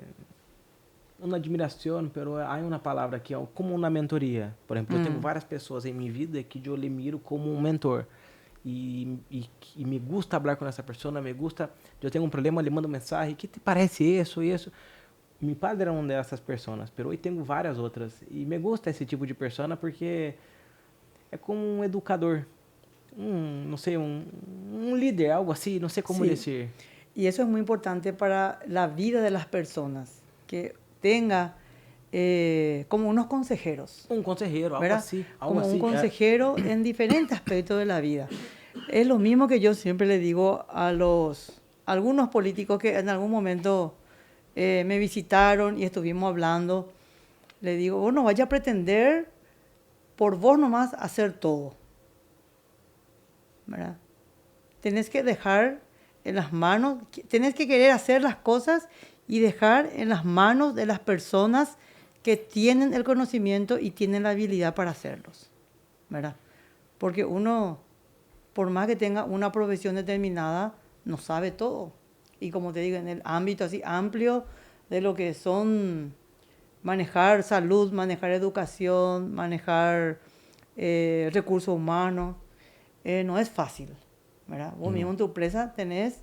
una admiración, pero hay una palabra que es como una mentoría. Por ejemplo, yo tengo varias personas en mi vida que yo le miro como un mentor. Y me gusta hablar con esa persona, me gusta, yo tengo un problema, le mando mensaje, ¿qué te parece eso y eso? Mi padre era una de esas personas, pero hoy tengo varias otras. Y me gusta ese tipo de persona porque es como un educador, no sé, un líder, algo así, no sé cómo decir. Y eso es muy importante para la vida de las personas, que tenga como unos consejeros. Un consejero, algo ¿verdad? así. Como un consejero en diferentes aspectos de la vida. Es lo mismo que yo siempre le digo a algunos políticos que en algún momento me visitaron y estuvimos hablando. Le digo, vos no vayas a pretender por vos nomás hacer todo. ¿verdad? Tenés que dejar en las manos, tenés que querer hacer las cosas y dejar en las manos de las personas que tienen el conocimiento y tienen la habilidad para hacerlos, ¿verdad? Porque uno, por más que tenga una profesión determinada, no sabe todo. Y como te digo, en el ámbito así amplio de lo que son manejar salud, manejar educación, manejar recursos humanos, no es fácil, ¿verdad? Vos mismo en tu empresa tenés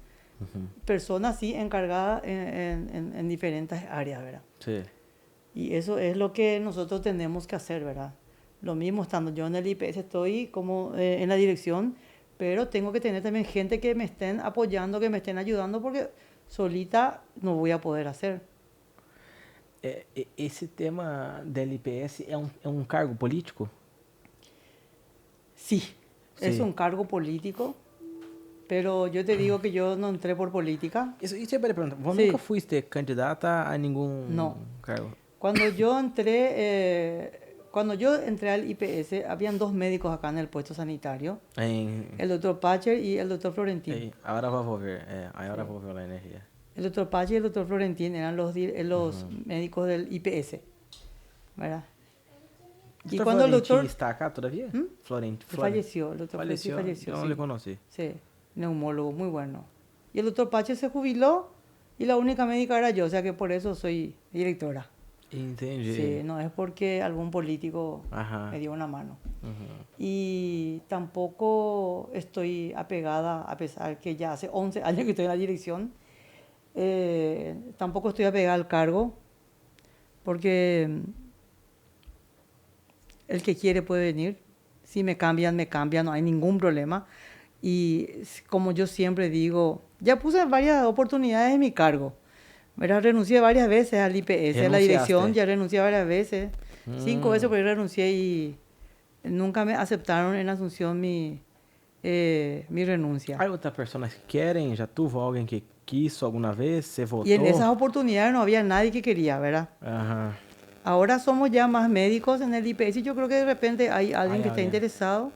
personas así encargadas en diferentes áreas, ¿verdad? Sí. Y eso es lo que nosotros tenemos que hacer, ¿verdad? Lo mismo estando yo en el IPS, estoy como en la dirección, pero tengo que tener también gente que me estén apoyando, que me estén ayudando, porque solita no voy a poder hacer. Esse tema da LPS é um cargo político? Sí, es Sí. un cargo político, pero yo te digo que yo no entré por política. Isso eu ia perguntar. Você Sí. nunca foste candidata a nenhum No. cargo? Cuando yo entré al IPS, habían dos médicos acá en el puesto sanitario, el doctor Pacher y el doctor Florentín. Agora vou ver. Agora vou ver a energia. El doctor Pache y el doctor Florentín eran los médicos del IPS, ¿verdad? Y cuando el doctor está acá todavía, falleció, el doctor falleció, falleció, yo no sí. le conocí. Sí, neumólogo, muy bueno. Y el doctor Pache se jubiló y la única médica era yo, o sea que por eso soy directora. Entendi. Sí, no es porque algún político Ajá. me dio una mano. Uhum. Y tampoco estoy apegada, a pesar que ya hace 11 años que estoy en la dirección, tampoco estoy apegada al cargo, porque el que quiere puede venir. Si me cambian, no hay ningún problema. Y como yo siempre digo, ya puse varias oportunidades en mi cargo. ¿Verdad? Renuncié varias veces al IPS, a la dirección, ya renuncié varias veces. 5 veces porque renuncié y nunca me aceptaron en Asunción mi renuncia. ¿Hay otras personas que quieren? ¿Ya tuvo alguien que quiso alguna vez? ¿Se votó? Y en esas oportunidades no había nadie que quería, ¿verdad? Ajá. Ahora somos ya más médicos en el IPS y yo creo que de repente hay alguien que está interesado,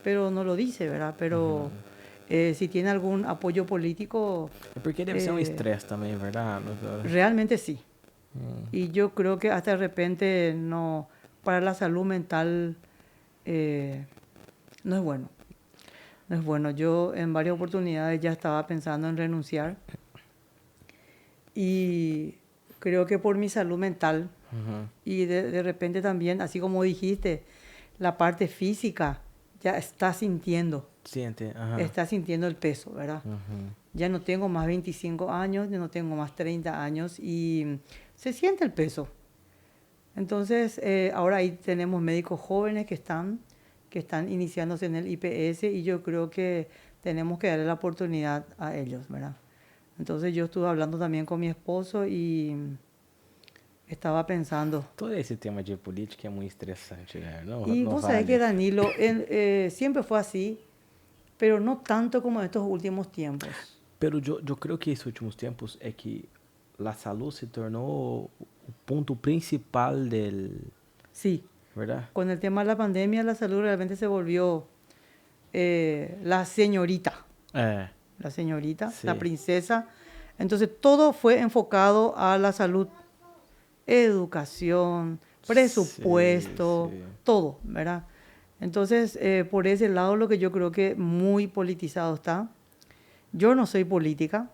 pero no lo dice, ¿verdad? Pero si tiene algún apoyo político... Porque debe ser un estrés también, ¿verdad? Realmente sí. Y yo creo que hasta de repente no, para la salud mental no es bueno. No es bueno. Yo en varias oportunidades ya estaba pensando en renunciar y creo que por mi salud mental y de repente también, así como dijiste, la parte física ya está sintiendo. Siente, ajá. Está sintiendo el peso, ¿verdad? Ya no tengo más 25 años, ya no tengo más 30 años y se siente el peso. Entonces, ahora ahí tenemos médicos jóvenes que están iniciándose en el IPS y yo creo que tenemos que darle la oportunidad a ellos, ¿verdad? Entonces yo estuve hablando también con mi esposo y estaba pensando... Todo ese tema de política es muy estresante, ¿no? Y no vos vale. sabés que Danilo, siempre fue así, pero no tanto como en estos últimos tiempos. Pero yo creo que estos últimos tiempos es que la salud se tornó el punto principal del... Sí. ¿Verdad? Con el tema de la pandemia, la salud realmente se volvió la señorita. La señorita, sí. La princesa. Entonces todo fue enfocado a la salud. Educación, presupuesto, sí. Todo, ¿verdad? Entonces, por ese lado lo que yo creo que muy politizado está. Yo no soy política.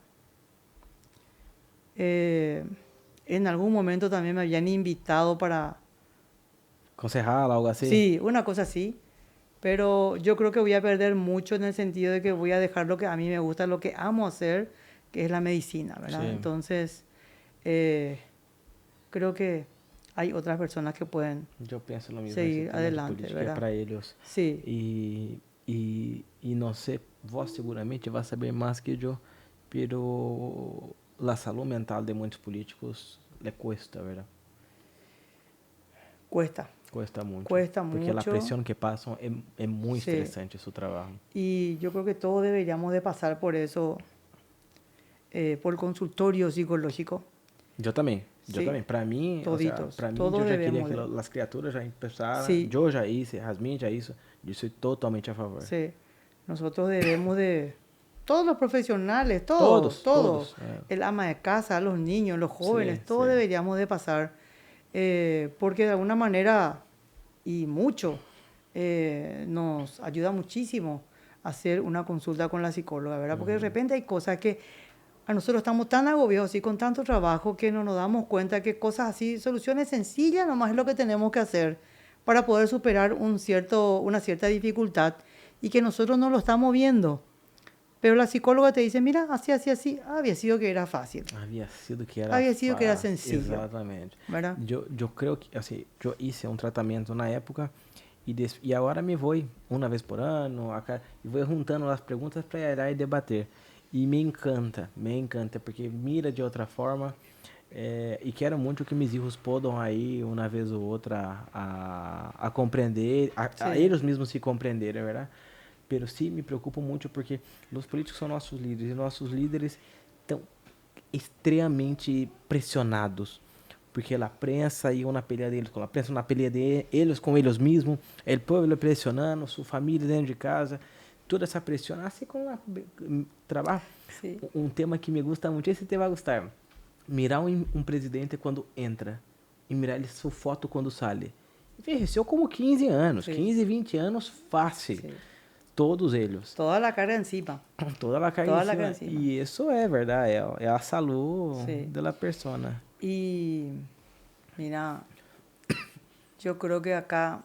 En algún momento también me habían invitado para... concejal, algo así. Sí, una cosa así. Pero yo creo que voy a perder mucho en el sentido de que voy a dejar lo que a mí me gusta, lo que amo hacer, que es la medicina, ¿verdad? Sí. Entonces, creo que hay otras personas que pueden seguir adelante, ¿verdad? Para ellos. Sí. Y no sé, vos seguramente vas a saber más que yo, pero la salud mental de muchos políticos le cuesta, ¿verdad? Cuesta mucho. Porque la presión que pasan es muy estresante su trabajo. Y yo creo que todos deberíamos de pasar por eso, por el consultorio psicológico. Yo también. Para mí, toditos, para mí yo ya quería que las criaturas ya empezaran. Sí. Yo ya hice, Jasmine ya hizo. Yo soy totalmente a favor. Sí. Nosotros debemos de, todos los profesionales, todos, el ama de casa, los niños, los jóvenes, Sí, todos sí. deberíamos de pasar, porque de alguna manera, y mucho, nos ayuda muchísimo hacer una consulta con la psicóloga, ¿verdad? Porque de repente hay cosas que a nosotros estamos tan agobiados y con tanto trabajo que no nos damos cuenta que cosas así, soluciones sencillas nomás es lo que tenemos que hacer para poder superar una cierta dificultad y que nosotros no lo estamos viendo. Pero la psicóloga te dice, mira, así, había sido que era fácil. Había sido que era Había sido que era fácil, sencillo. exatamente. ¿Verdad? Eu creio que, assim, eu hice um tratamento na época e agora me vou uma vez por ano e vou juntando as perguntas para ir lá e debater. E me encanta, porque mira de outra forma e quero muito que meus filhos possam aí, uma vez ou outra, a compreender, a eles mesmos se compreenderem, é verdade? Pero sim, me preocupo muito porque os políticos são nossos líderes e nossos líderes estão extremamente pressionados porque a prensa iba na pelea deles com a prensa, na pelea de eles com eles mesmos, o povo pressionando, sua família dentro de casa, toda essa pressão, assim como trabalho. Um tema que me gusta muito, esse te vai gostar. Mirar um presidente quando entra e mirar ele sua foto quando sai. Envelheceu como 15 anos, 15, 20 anos fácil. Sim. Todos eles. Toda a carga encima. Toda a carga encima. E isso é verdade, é a saúde da persona. Y mira, yo creo que acá,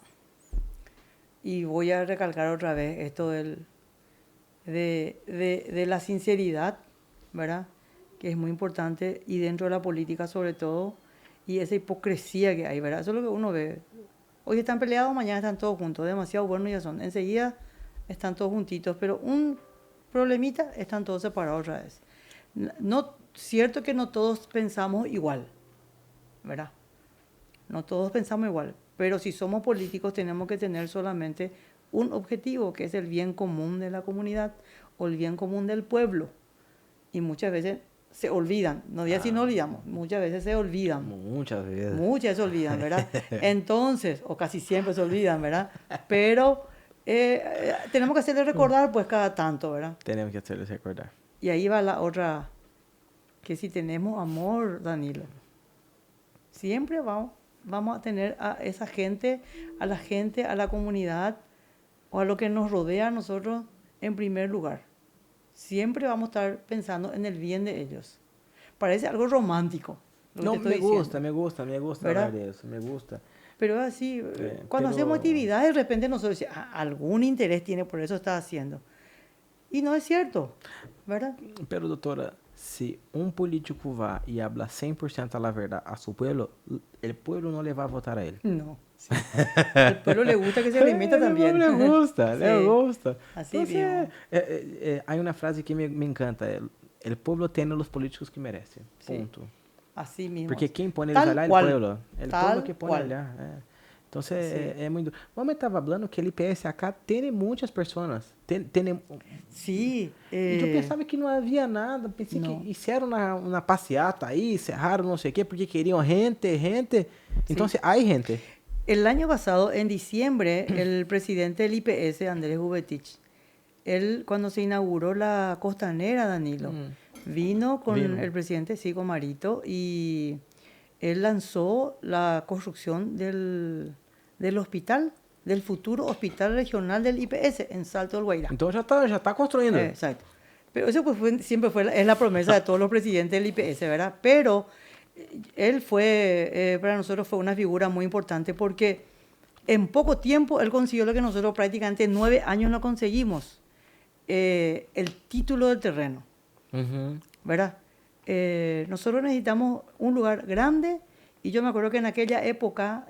y voy a recalcar otra vez esto de la sinceridad, ¿verdad? Que es muy importante, y dentro de la política sobre todo, y esa hipocresía que hay, ¿verdad? Eso es lo que uno ve. Hoy están peleados, mañana están todos juntos, demasiado buenos ya son. Enseguida están todos juntitos, pero un problemita, están todos separados otra vez. No, cierto que no todos pensamos igual, ¿verdad? No todos pensamos igual, pero si somos políticos tenemos que tener solamente un objetivo, que es el bien común de la comunidad o el bien común del pueblo. Y muchas veces se olvidan, no digas si no olvidamos, muchas veces se olvidan. Muchas veces. Muchas se olvidan, ¿verdad? Entonces, o casi siempre se olvidan, ¿verdad? Pero tenemos que hacerles recordar pues cada tanto, ¿verdad? Tenemos que hacerles recordar. Y ahí va la otra, que si tenemos amor, Danilo, siempre vamos a tener a esa gente, a la comunidad o a lo que nos rodea a nosotros en primer lugar. Siempre vamos a estar pensando en el bien de ellos. Parece algo romántico. No, me gusta hablar de eso, me gusta. Pero es así, cuando hacemos actividades, de repente nosotros decimos, algún interés tiene, por eso está haciendo. Y no es cierto, ¿verdad? Pero, doutora, se um político vai e habla 100% a verdade a seu pueblo, o pueblo não le vai a votar a ele. No. Sí. Al pueblo le gusta que se alimenta también. Le gusta, le gusta. Así Entonces, hay una frase que me encanta, el pueblo tiene los políticos que merece, punto. Sí. Así mismo. Porque quem põe eles lá é o pueblo. El pueblo que põe lá. Então, é muito... Mas estava falando que o IPS acá tem muitas pessoas. Sim. Eu pensava que não havia nada. Pensei que fizeram uma passeata aí, cerraram não sei o quê, porque queriam gente. Então, há gente. El año pasado, en diciembre, el presidente del IPS, Andrés Ubetich, él cuando se inauguró la costanera, Danilo, vino con el presidente Sigo Marito y él lanzó la construcción del hospital, del futuro hospital regional del IPS en Salto del Guairá. Entonces ya está construyendo. Exacto. Pero eso pues siempre es la promesa de todos los presidentes del IPS, ¿verdad? Pero él para nosotros fue una figura muy importante porque en poco tiempo él consiguió lo que nosotros prácticamente en 9 años no conseguimos, el título del terreno, ¿verdad? Nosotros necesitamos un lugar grande y yo me acuerdo que en aquella época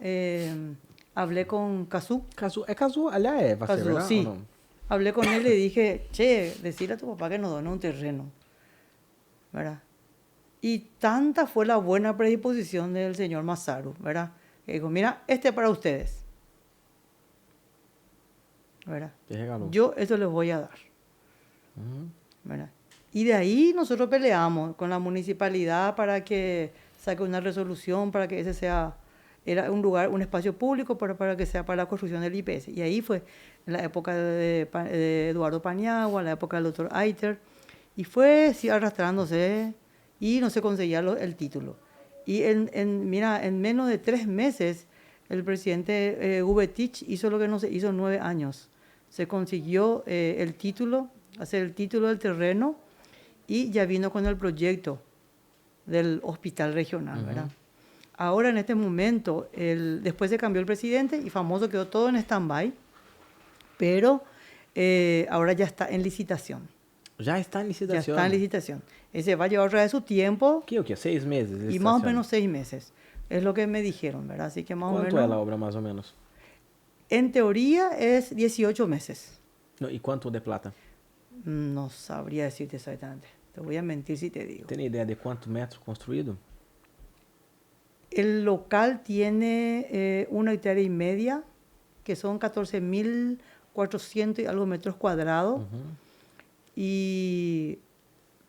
hablé con Cazú. ¿Es Cazú? Allá va a ser, ¿verdad? Sí. Hablé con él y le dije, decirle a tu papá que nos done un terreno, ¿verdad? Y tanta fue la buena predisposición del señor Masaru, ¿verdad? Que dijo, mira, este es para ustedes, ¿verdad? Yo eso les voy a dar, ¿verdad? Y de ahí nosotros peleamos con la municipalidad para que saque una resolución para que ese sea era un lugar, un espacio público para que sea para la construcción del IPS. Y ahí fue en la época de Eduardo Paniagua, en la época del doctor Aiter, y fue sí, arrastrándose y no se conseguía el título. Y mira, en menos de 3 meses el presidente Gubetich hizo lo que no se hizo en 9 años. Se consiguió el título, hacer el título del terreno, y ya vino con el proyecto del hospital regional, ¿verdad? Ahora, en este momento, después se cambió el presidente y famoso quedó todo en stand-by, pero ahora ya está en licitación. Ya está en licitación. Ya está en licitación. Ese va a llevar otra vez su tiempo. ¿Qué? 6 meses. Y más o menos 6 meses. Es lo que me dijeron, ¿verdad? Así que más o menos. ¿Cuánto es la obra, más o menos? En teoría es 18 meses. No, ¿y cuánto de plata? No sabría decirte exactamente. Te voy a mentir si te digo. ¿Tiene idea de cuántos metros construido? El local tiene 1,5 hectáreas, que son 14.400 y algo metros cuadrados. Y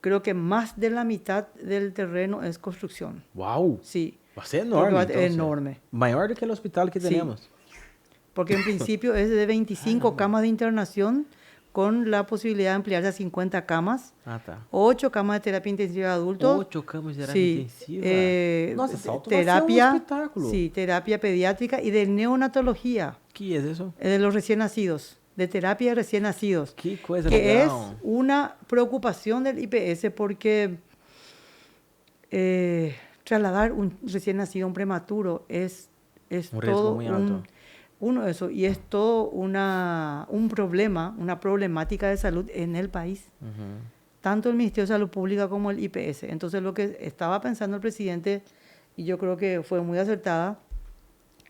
creo que más de la mitad del terreno es construcción. ¡Wow! Sí. Va a ser enorme. Es enorme. Mayor que el hospital que tenemos. Sí. Porque en principio es de 25 camas de internación, con la posibilidad de ampliarse a 50 camas. 8 camas de terapia intensiva de adultos. 8 camas de terapia intensiva. Nossa, terapia, un espectáculo. Sí, terapia pediátrica y de neonatología. ¿Qué es eso? De los recién nacidos, de terapia de recién nacidos. Qué cosa que legal. Es una preocupación del IPS porque trasladar un recién nacido, un prematuro, es un todo muy alto. Eso, y es todo un problema, una problemática de salud en el país. Tanto el Ministerio de Salud Pública como el IPS. Entonces, lo que estaba pensando el presidente, y yo creo que fue muy acertada,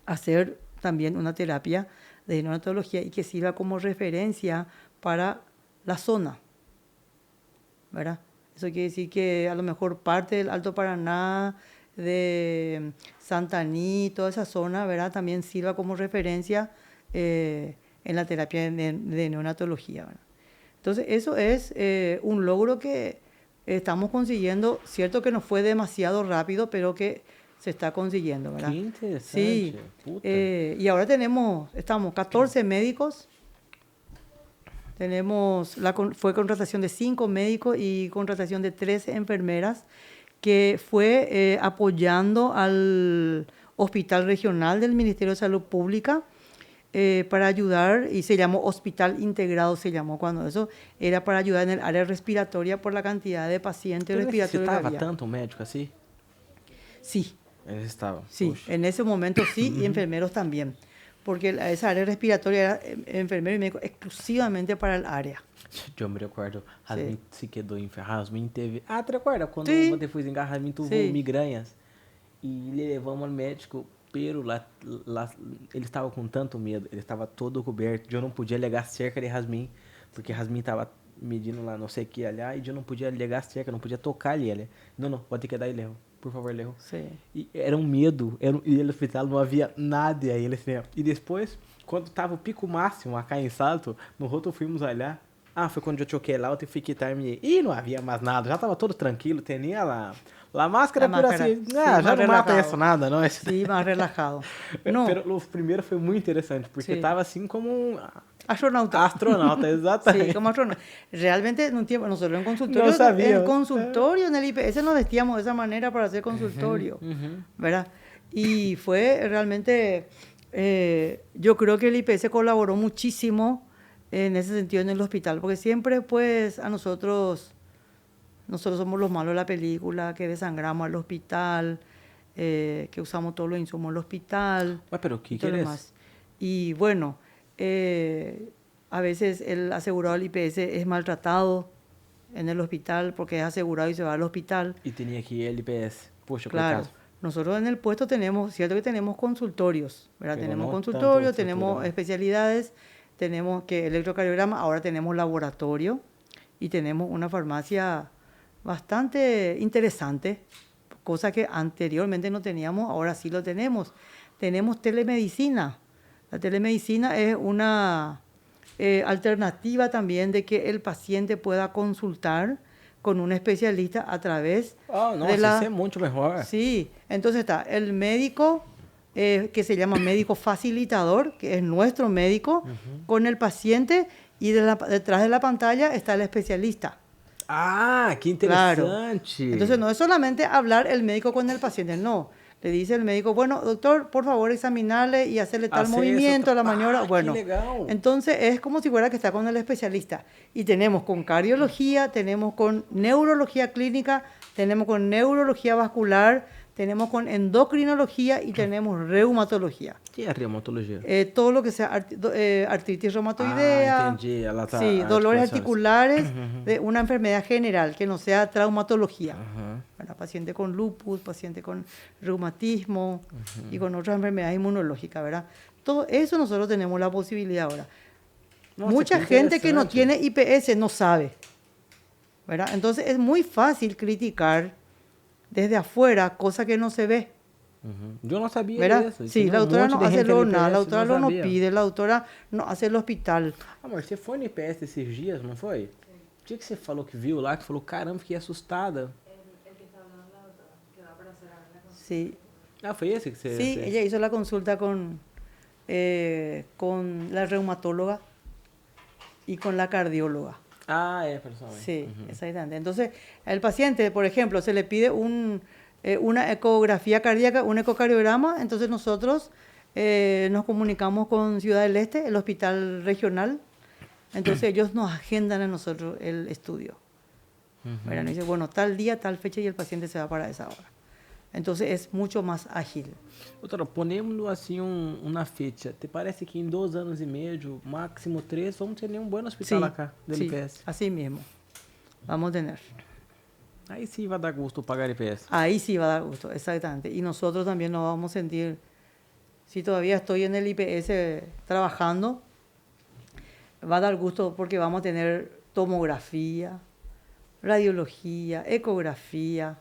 hacer también una terapia de neonatología y que sirva como referencia para la zona, ¿verdad? Eso quiere decir que a lo mejor parte del Alto Paraná, de Santaní, toda esa zona, ¿verdad? También sirva como referencia en la terapia de neonatología, ¿verdad? Entonces, eso es un logro que estamos consiguiendo. Cierto que no fue demasiado rápido, pero que se está consiguiendo, ¿verdad? Qué interesante. Sí. Y ahora estamos 14 médicos. Fue contratación de 5 médicos y contratación de 13 enfermeras, que fue apoyando al Hospital Regional del Ministerio de Salud Pública para ayudar, y se llamó Hospital Integrado, cuando eso era para ayudar en el área respiratoria por la cantidad de pacientes respiratorios que había. ¿Necesitaba tanto médico así? Sí. Necesitaba. Sí, en ese momento sí, y enfermeros también, porque esa área respiratoria era enfermero y médico exclusivamente para el área. Eu me recordo, Jasmine se quedou enferrada. Jasmine teve... te recorda quando você foi em casa, Jasmine teve migrañas e levamos ao médico, pero lá ele estava com tanto medo, ele estava todo coberto, eu não podia ligar cerca de Jasmine, porque Jasmine estava medindo lá não sei o que aliás, e eu não podia ligar cerca, não podia tocar ele. Não, pode ter que dar ele, por favor, Leo. E era um medo, e ele no hospital não havia nada aí, ele assim, e depois, quando estava o pico máximo acá em Salto, no outro fomos olhar. Foi quando eu choquei lá, eu fui quitar-me. E não havia mais nada, já estava todo tranquilo, tinha la máscara, pero assim, já não mata isso nada, não? Sí, más relajado. Pero o primeiro foi muito interessante, porque estava assim como um... Astronauta, exatamente. Sí, como astronauta. Realmente, en un tiempo, nosotros en consultorio, en el IPS nos vestíamos de esa manera para hacer consultorio, ¿verdad? Y fue realmente, yo creo que el IPS colaboró muchísimo en ese sentido en el hospital, porque siempre pues a nosotros somos los malos de la película, que desangramos al hospital, que usamos todos los insumos del hospital. ¿Pero qué quieres? Y bueno, a veces el asegurado del IPS es maltratado en el hospital porque es asegurado y se va al hospital. Y tenía que ir al IPS. Puxa, claro. Por nosotros en el puesto cierto que tenemos consultorios, ¿verdad? Tenemos consultorios, tenemos especialidades, tenemos que electrocardiograma, ahora tenemos laboratorio y tenemos una farmacia bastante interesante, cosa que anteriormente no teníamos, ahora sí lo tenemos. Tenemos telemedicina. La telemedicina es una alternativa también de que el paciente pueda consultar con un especialista a través de la... Eso es mucho mejor. Sí, entonces está el médico que se llama médico facilitador, que es nuestro médico, con el paciente, y detrás de la pantalla está el especialista. Ah, que Claro. interessante. Entonces no es solamente hablar el médico con el paciente, no. Le dice el médico, bueno, doctor, por favor examinarle y hacerle tal Hace movimiento, eso, la maniobra. qué Bueno, legal. entonces es como si fuera que está con el especialista. Y tenemos con cardiología, tenemos con neurología clínica, tenemos con neurología vascular, tenemos con endocrinología y tenemos reumatología. Que é reumatologia? Todo lo que sea artritis reumatoidea, Ah, entendi. Ela tá sí, dolores articulações. articulares de una enfermedad general que no sea traumatología. Aham. ¿Verdad? Paciente con lupus, paciente con reumatismo y con otras enfermedades inmunológicas, ¿verdad? Todo eso nosotros tenemos la posibilidad ahora. Nossa, Mucha que gente que no interessante. tiene IPS no sabe, ¿verdad? Entonces es muy fácil criticar desde afuera cosas que no se ve. Eu não sabia ¿Verdad? disso. Sí, Tinha la doctora monte no de hace gente lo no nada, la IPS, doctora não lo no sabia. pide, la doctora no hace el hospital. Amor, você foi no IPS esses dias, não foi? O dia que você falou que viu lá, que falou, caramba, fiquei assustada. Sí, Ah, foi esse que você... sí, você- ella hizo la consulta con la reumatóloga y con la cardióloga. Ah, é, pessoal. Sí, exactamente. Entonces, al paciente, por ejemplo, se le pide una ecografía cardíaca, un ecocardiograma, entonces nosotros nos comunicamos con Ciudad del Este, el hospital regional, entonces ellos nos agendan a nosotros el estudio. ¿Verdad? Nos dice, bueno, tal día, tal fecha y el paciente se va para esa hora. Entonces es mucho más ágil. Doutora, ponemos assim uma fecha. Te parece que em 2 anos e meio, máximo 3, vamos ter um bom hospital Sí, acá, del sí, IPS. así mismo. Vamos a tener. Aí sim vai dar gosto pagar IPS. Ahí sí va a dar gusto, exactamente. Y nosotros también nos vamos a sentir, si todavía estoy en el IPS trabajando, va a dar gusto porque vamos a tener tomografía, radiología, ecografía.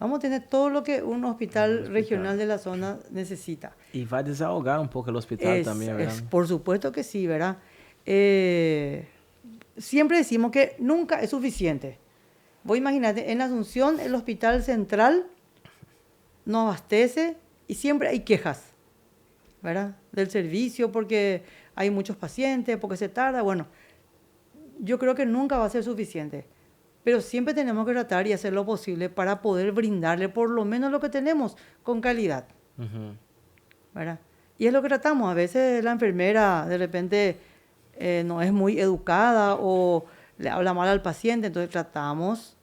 Vamos a tener todo lo que un hospital regional de la zona necesita. E vai desahogar um pouco o hospital também, é verdade? Por supuesto que sí, ¿verdad? Siempre decimos que nunca es suficiente. Vos imaginate, en Asunción el hospital central no abastece y siempre hay quejas, ¿verdad? Del servicio porque hay muchos pacientes, porque se tarda. Bueno, yo creo que nunca va a ser suficiente. Pero siempre tenemos que tratar y hacer lo posible para poder brindarle por lo menos lo que tenemos con calidad, ¿verdad? Y es lo que tratamos. A veces la enfermera de repente no es muy educada o le habla mal al paciente, entonces tratamos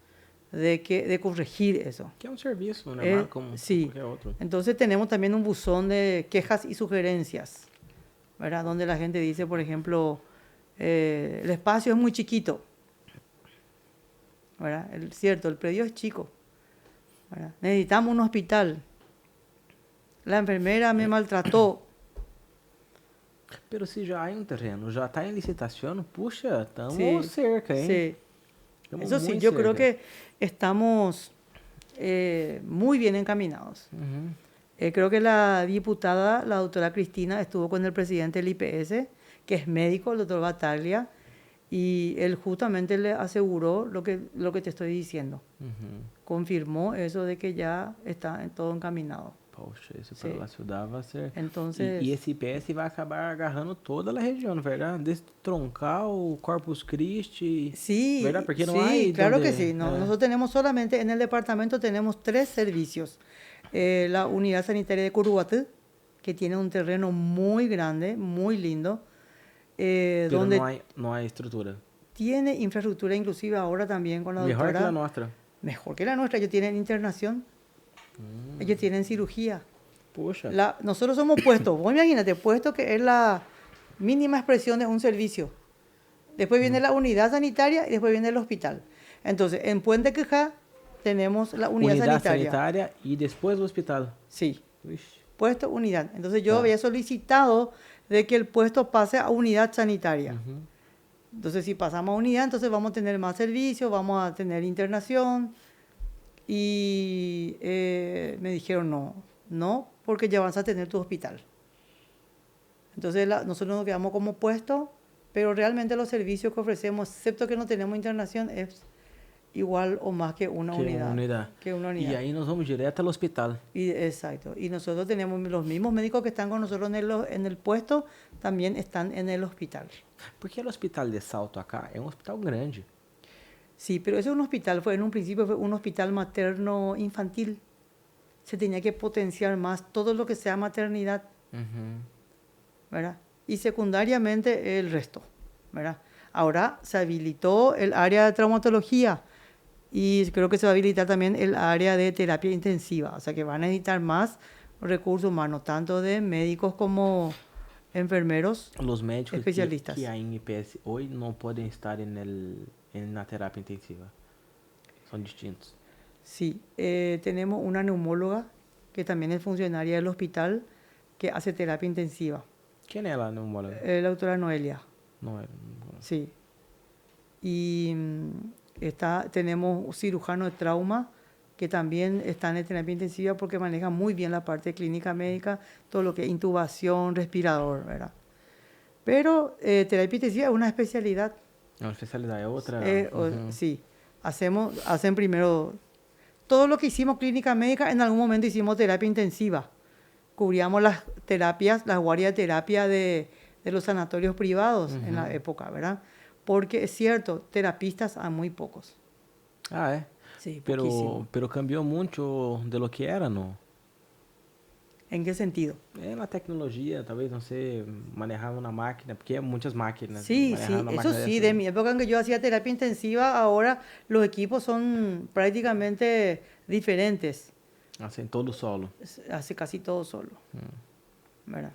de corregir eso. Que é um serviço normal como Sí. qualquer outro. Entonces tenemos también un buzón de quejas y sugerencias, ¿verdad? Donde la gente dice, por ejemplo, el espacio es muy chiquito, ¿verdad? Cierto, el predio es chico, ¿verdad? Necesitamos un hospital. La enfermera me maltrató. Pero se já há um terreno, já está em licitação, puxa, estamos Sí, cerca, hein? sí. Estamos Eso sí, muy yo creo cerca. que estamos muy bien encaminados. Creo que la diputada, la doctora Cristina, estuvo con el presidente del IPS, que es médico, el doctor Bataglia, y él justamente le aseguró lo que te estoy diciendo. Confirmó eso de que ya está todo encaminado. Poxa, isso Sí. para a ciudad vai ser... Entonces, E esse IPS vai acabar agarrando toda a região, verdade? Desde Troncal, Corpus Christi... sí, ¿Verdad? Porque no sí, hay claro donde- que sí. No, nosotros tenemos solamente, en el departamento tenemos 3 servicios. La unidad sanitaria de Curuguatú, que tiene un terreno muy grande, muy lindo, Pero donde não há estrutura. tiene infraestructura, inclusive ahora también con la Mejor que doctora. la nuestra. Mejor que la nuestra. Ellos tienen internación, ellos tienen cirugía. Poxa. Nosotros somos puestos, vos imagínate, puesto que es la mínima expresión de un servicio. Después viene la unidad sanitaria y después viene el hospital. Entonces, en Puente Quijá tenemos la unidad sanitaria. e depois o hospital. Sí, Ixi. puesto, unidad. Entonces yo Ah. había solicitado de que el puesto pase a unidad sanitaria. Entonces, si pasamos a unidad, entonces vamos a tener más servicios, vamos a tener internación. Y me dijeron no, porque ya vas a tener tu hospital. Entonces nosotros nos quedamos como puesto, pero realmente los servicios que ofrecemos, excepto que no tenemos internación, es igual o más que una unidad. Que una unidad. Y ahí nos vamos directo al hospital. Exacto. Y nosotros tenemos los mismos médicos que están con nosotros en el puesto, también están en el hospital. Porque el hospital de Salto acá es un hospital grande. Sí, pero ese es un hospital, en un principio fue un hospital materno-infantil. Se tenía que potenciar más todo lo que sea maternidad, ¿verdad? Y secundariamente el resto, ¿verdad? Ahora se habilitó el área de traumatología y creo que se va a habilitar también el área de terapia intensiva. O sea que van a necesitar más recursos humanos, tanto de médicos como enfermeros, Los médicos especialistas. que hay en IPS hoy no pueden estar en la terapia intensiva. Son distintos. Sí, tenemos una neumóloga que también es funcionaria del hospital que hace terapia intensiva. ¿Quién es la neumóloga? La doctora Noelia. No, Sí. Y tenemos un cirujano de trauma que también está en terapia intensiva porque maneja muy bien la parte clínica médica, todo lo que es intubación, respirador, ¿verdad? Pero terapia intensiva es una especialidad. Una especialidad es otra. Sí, hacen primero todo lo que hicimos clínica médica, en algún momento hicimos terapia intensiva. Cubríamos las terapias, las guardias de terapia de los sanatorios privados en la época, ¿verdad? Porque es cierto, terapistas hay muy pocos. Ah, ¿eh? Sí, poquísimo. Pero cambió mucho de lo que era, ¿no? ¿En qué sentido? En la tecnología, talvez, no sé, manejar una máquina, porque hay muchas máquinas. Sí, sí, eso sí, de mi época en que yo hacía terapia intensiva, ahora los equipos son prácticamente diferentes. Hacen todo solo. Hace casi todo solo, ¿verdad?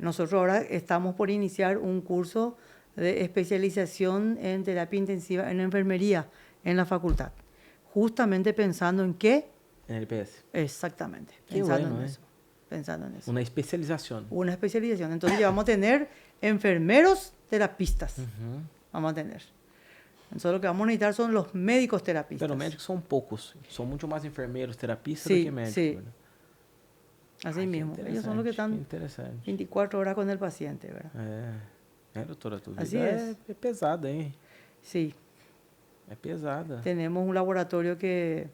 Nosotros ahora estamos por iniciar un curso de especialización en terapia intensiva en enfermería en la facultad. Justamente pensando en qué. En el IPS. Exactamente, pensando en eso. Una especialización. Una especialización. Entonces ya vamos a tener enfermeros terapistas. Vamos a tener. Entonces lo que vamos a necesitar son los médicos terapistas. Pero médicos son pocos. Son mucho más enfermeros terapistas do que médicos. Sí. ¿Verdad? Así mismo. Ellos son los que están 24 horas con el paciente, ¿verdad? Doutora, tu Así vida es. é pesada, hein? Sí. É pesada. Tenemos un laboratorio que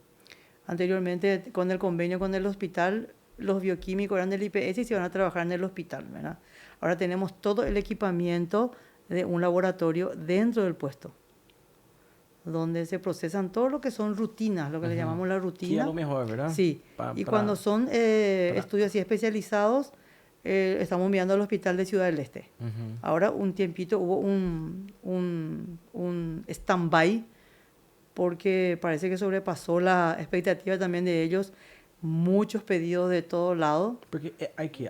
anteriormente con el convenio con el hospital, los bioquímicos eran del IPS y se van a trabajar en el hospital, ¿verdad? Ahora tenemos todo el equipamiento de un laboratorio dentro del puesto, donde se procesan todo lo que son rutinas, lo que le llamamos la rutina. Que es lo mejor, ¿verdad? Sí, cuando son estudios así especializados, estamos enviando al hospital de Ciudad del Este. Ahora un tiempito hubo un stand-by, porque parece que sobrepasó la expectativa también de ellos, muchos pedidos de todos lados. Porque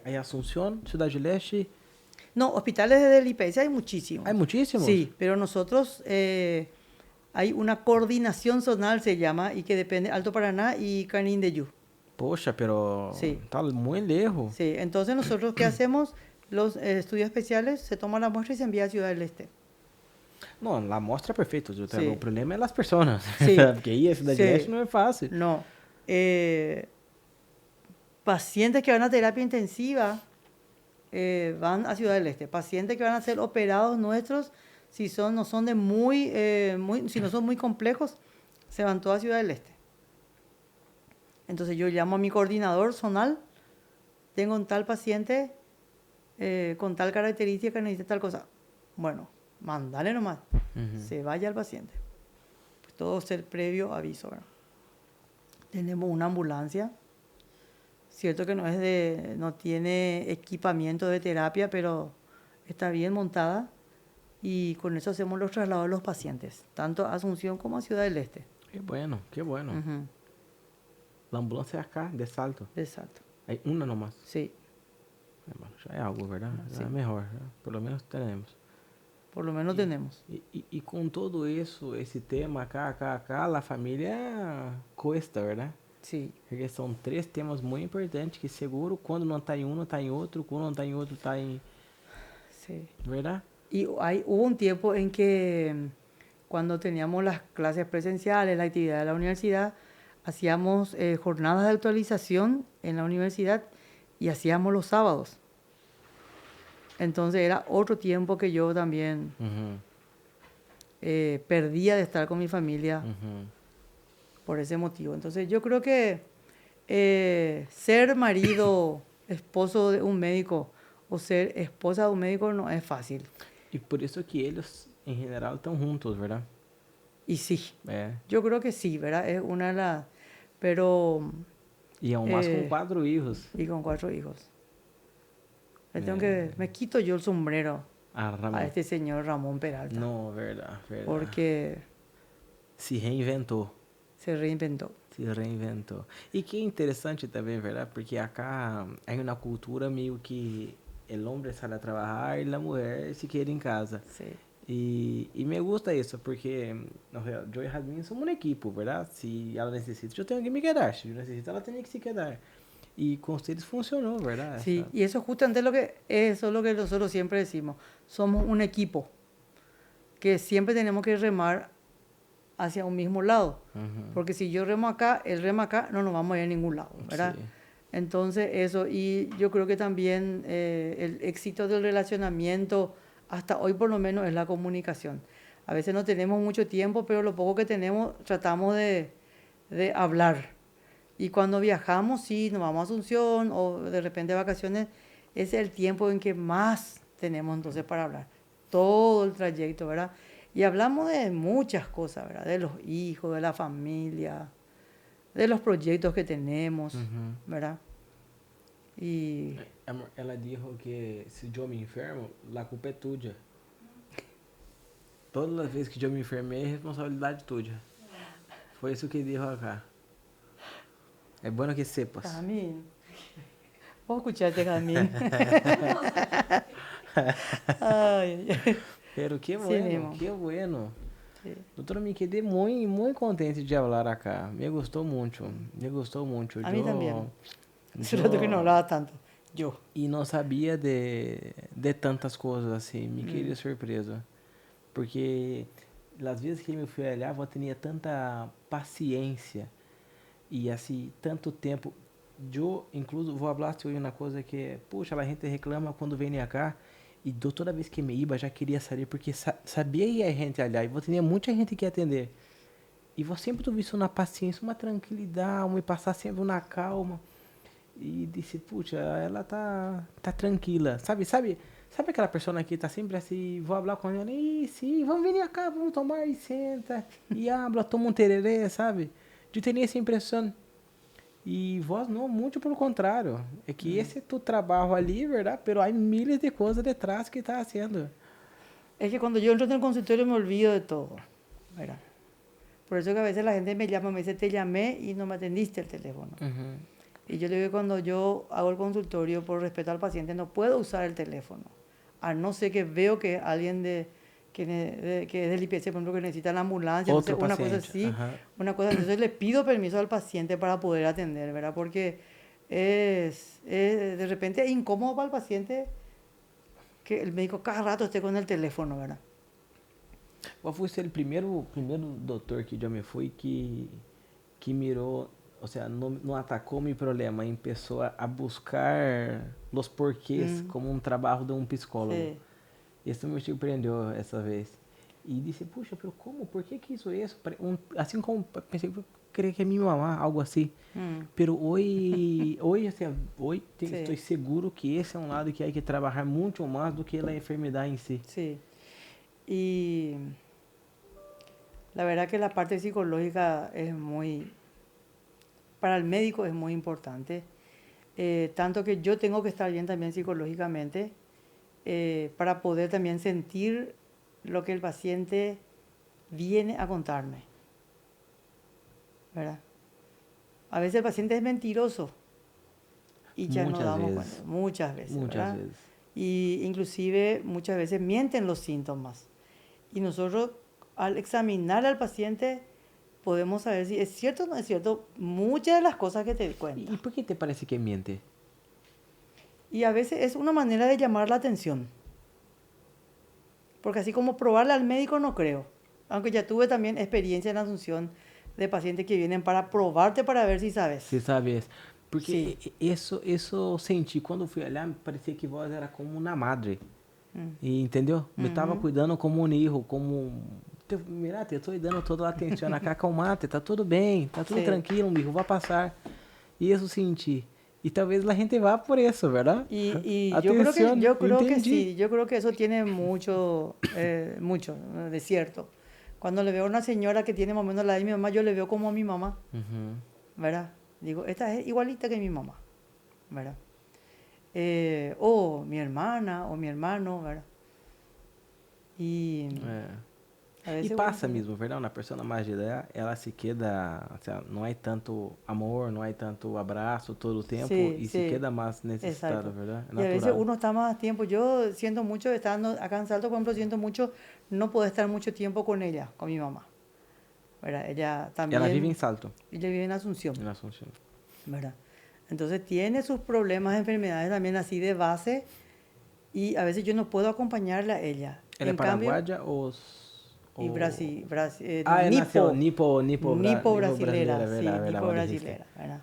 hay Asunción, Ciudad del Este. No, hospitales del IPS hay muchísimos. ¿Hay muchísimos? Sí, pero nosotros hay una coordinación zonal, se llama, y que depende Alto Paraná y Canindeyú. Poxa, pero sí. Está muy lejos. Sí, entonces nosotros, ¿qué hacemos? Los estudios especiales, se toma la muestra y se envía a Ciudad del Este. No, la muestra es perfecta. Sí. El problema es las personas. Sí. Porque ir a Ciudad del Este no es fácil. No. Pacientes que van a terapia intensiva van a Ciudad del Este. Pacientes que van a ser operados nuestros, si no son muy complejos, se van todos a Ciudad del Este. Entonces yo llamo a mi coordinador zonal, tengo un tal paciente con tal característica, necesita tal cosa. Bueno, mándale nomás, se vaya al paciente. Pues todo ser previo aviso, ¿verdad? Tenemos una ambulancia, cierto que no tiene equipamiento de terapia, pero está bien montada y con eso hacemos los traslados de los pacientes, tanto a Asunción como a Ciudad del Este. Qué bueno, qué bueno. La ambulancia acá, de Salto. De Salto. Hay una nomás. Sí. Bueno, ya es algo, ¿verdad? Sí. Ya es mejor, ¿verdad? Por lo menos tenemos. Por lo menos tenemos. Y con todo eso, ese tema acá, la familia cuesta, ¿verdad? Sí. Porque son 3 temas muy importantes que seguro cuando no está en uno, está en otro, cuando no está en otro, está en... Sí. ¿Verdad? Y hubo un tiempo en que cuando teníamos las clases presenciales, la actividad de la universidad, hacíamos jornadas de actualización en la universidad y hacíamos los sábados. Entonces era otro tiempo que yo también perdía de estar con mi familia por ese motivo. Entonces yo creo que ser marido, esposo de un médico o ser esposa de un médico no es fácil. E por isso que eles, em geral, estão juntos, verdade? Y sí, É. yo creo que sí, ¿verdad? Es una de las... Pero... E é um mais com 4 hijos. Y con 4 hijos. Me quito yo el sombrero Ramón. a este señor Ramón Peralta. Não, verdade, verdade. Porque Se reinventou. se reinventó. Se reinventou. E que interessante também, verdade? Porque acá é uma cultura meio que o homem sai a trabalhar e a mulher se queda em casa. Sí. E me gusta isso, porque eu e Jasmine somos uma equipe, verdade? Se ela necessita, eu tenho que me quedar. Se eu necessito, ela tem que se quedar. Y con ustedes funcionó, ¿verdad? Sí, y eso justamente eso es lo que nosotros siempre decimos. Somos un equipo que siempre tenemos que remar hacia un mismo lado. Porque si yo remo acá, él rema acá, no nos vamos a ir a ningún lado, ¿verdad? Sí. Entonces eso, y yo creo que también el éxito del relacionamiento, hasta hoy por lo menos, es la comunicación. A veces no tenemos mucho tiempo, pero lo poco que tenemos tratamos de hablar. Y cuando viajamos, sí, nos vamos a Asunción o de repente de vacaciones, ese es el tiempo en que más tenemos entonces para hablar. Todo el trayecto, ¿verdad? Y hablamos de muchas cosas, ¿verdad? De los hijos, de la familia, de los proyectos que tenemos, ¿verdad? Y... Ela dijo que si yo me enfermo, la culpa es tuya. Todas las veces que yo me enfermei, es responsabilidad tuya. Fue eso que dijo acá. É bom que sepas. Carmen, vos escuchaste, Carmen. Ay. Pero que bueno, sí, que bueno. Sí. Doutora, me quedé muy, muy contente de hablar acá. Me gustó mucho, me gustó mucho. A mí también. Hace rato que no hablaba tanto. Yo. E não sabia de tantas coisas assim. Me queria surpresa. Porque as vezes que eu fui olhar, eu tinha tanta paciência. E assim, tanto tempo. Eu, incluso, vou falar hoje uma coisa que, puxa, a gente reclama quando vem cá. E toda vez que me iba, já queria sair, porque sabia que a gente olhar. E tinha muita gente que atender. E você sempre teve isso na paciência, uma tranquilidade, me passar sempre na calma. E disse, puxa, ela tá tranquila. Sabe aquela pessoa que tá sempre assim, vou falar com ela, e sim, vamos vir cá, vamos tomar e senta. E habla, toma um tererê, sabe? Eu tenho essa impressão. E vós não, muito pelo contrário. É que esse é tu trabalho ali, verdade? Pero há miles de coisas detrás que está haciendo. Es que cuando yo entro en el consultorio me olvido de todo, ¿verdad? Por eso que a veces la gente me llama, me dice, te llamé y no me atendiste el teléfono. Y yo le digo que cuando yo hago el consultorio, por respeto al paciente, no puedo usar el teléfono. A no ser que veo que alguien que es del IPS, por ejemplo, que necesita la ambulancia, no sé, una cosa así, entonces le pido permiso al paciente para poder atender, ¿verdad? Porque de repente es incómodo para el paciente que el médico cada rato esté con el teléfono, ¿verdad? Qual foi o primeiro doutor que eu me fui que mirou, ou seja, não atacou meu problema, e começou a buscar os porquês como um trabalho de um psicólogo. Sí. Isso me surpreendeu essa vez. E disse, puxa, pero como? Por que isso é isso? Assim como pensei, creio que é minha mamá, algo assim. Pero hoje estou seguro que esse é um lado que há que trabalhar muito mais do que a enfermidade em si. Sí. Y la verdad que la parte psicológica es para el médico es muy importante. Tanto que yo tengo que estar bien también psicológicamente. Para poder también sentir lo que el paciente viene a contarme, ¿verdad? A veces el paciente es mentiroso y ya no damos cuenta, muchas veces, ¿verdad? Y inclusive muchas veces mienten los síntomas. Y nosotros al examinar al paciente podemos saber si es cierto o no es cierto muchas de las cosas que te cuentan. ¿Y por qué te parece que miente? Y a veces es una manera de llamar la atención. Porque así como probarle al médico no creo. Aunque ya tuve también experiencia en Asunción de pacientes que vienen para probarte para ver si sabes. Si sabes. Porque isso senti. Quando fui olhar, parecia que vós era como uma madre. E, entendeu? Me estava cuidando como um hijo, como mira, te estou dando toda a atenção acá, calmate, tá tudo bem, tá tudo tranquilo, mijo, vai passar. E isso senti. Y tal vez la gente va por eso, ¿verdad? Y Atención, yo creo que entendí. sí, yo creo que eso tiene mucho, mucho de cierto. Cuando le veo a una señora que tiene más o menos la edad de mi mamá, yo le veo como a mi mamá, ¿verdad? Digo, esta es igualita que mi mamá, ¿verdad? O mi hermana o mi hermano, ¿verdad? Y a E veces passa uno- mesmo, verdade? Uma pessoa mais de idade, ela se queda, o sea, não há tanto amor, não há tanto abraço todo o tempo Sí, e se sí, queda mais necessitado, exacto. verdade? É Y a veces natural. uno está más tiempo, yo siento mucho, estando acá en Salto, por ejemplo, siento mucho no poder estar mucho tiempo con ella, con mi mamá, ¿verdad? Ella Ela vive em también, Salto, ella vive en Asunción, em Assunção. ¿verdad? Entonces tiene sus problemas, enfermedades también así de base y a veces yo no puedo acompañarla a ella. Ela é En cambio, paraguaia ou... y Brasil, Ah, é nacional, nipo, nipo nipo brasileira, brasilera, é sí, verdade, verdade, nipo agora dijiste. brasilera, ¿verdad?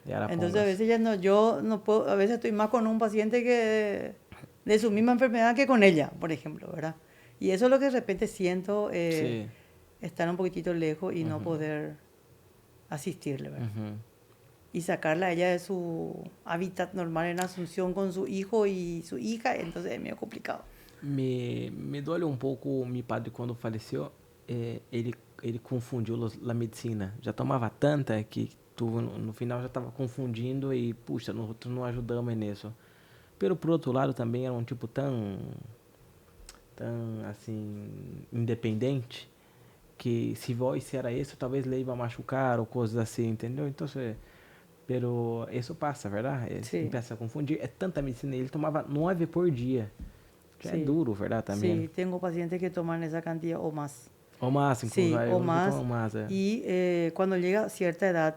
De Entonces a Arapongas. veces ya no, yo no puedo, a veces estoy más con un paciente que de su misma enfermedad que con ella, por ejemplo, ¿verdad? Y eso es lo que de repente siento, Sim. estar un poquitito lejos y no poder asistirle, ¿verdad? Uhum. Y sacarla a ella de su hábitat normal en Asunción con su hijo y su hija, entonces es medio complicado. Me dói um pouco, meu padre quando faleceu, ele confundiu a medicina. Já tomava tanta que tu, no final já estava confundindo e, puxa, nós não ajudamos nisso. Pero por outro lado também era um tipo tão assim, independente, que se voz era isso, talvez ele ia machucar ou coisas assim, entendeu? Então, pero isso passa, verdade? Ele Sí, começa a confundir. É tanta medicina, ele tomava 9 por dia. Já é sí, duro, verdade? Também. sí, tengo pacientes que toman esa cantidad o más. O más, incluso Sí, hay o unos que más. toman más. Y cuando llega a cierta edad,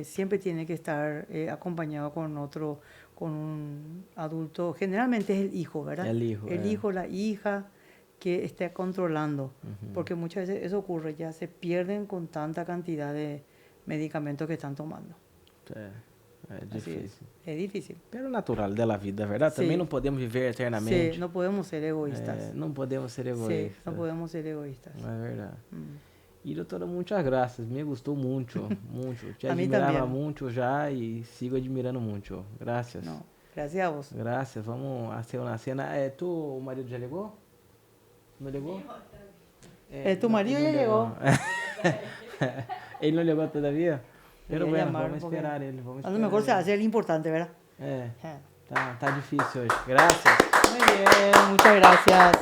siempre tiene que estar acompañado con otro, con un adulto. Generalmente es el hijo, ¿verdad? El hijo, El hijo, la hija, que esté controlando. Porque muchas veces eso ocurre, ya se pierden con tanta cantidad de medicamentos que están tomando. É Así difícil. es difícil. Pero natural da vida, verdade? Sí. Também não podemos viver eternamente. Sí, no podemos ser egoístas. Não podemos ser Sí, egoístas. no podemos ser egoístas. Não é verdade. Mm. E doutora, muitas graças. Me gostou muito, muito. Te A mí admirava también. muito já e sigo admirando muito. Graças. No, gracias a vos. Graças. Vamos a uma cena. Tu, o marido já ligou? Não ligou? Tu marido ele já não Ele não ligou todavía? Pero Voy a bueno, llamar vamos porque esperar ele. Vamos A lo mejor se esperar hace el importante, ¿verdad? ele. Ja. Tá difícil hoje. Graças. Muy bien, muchas gracias.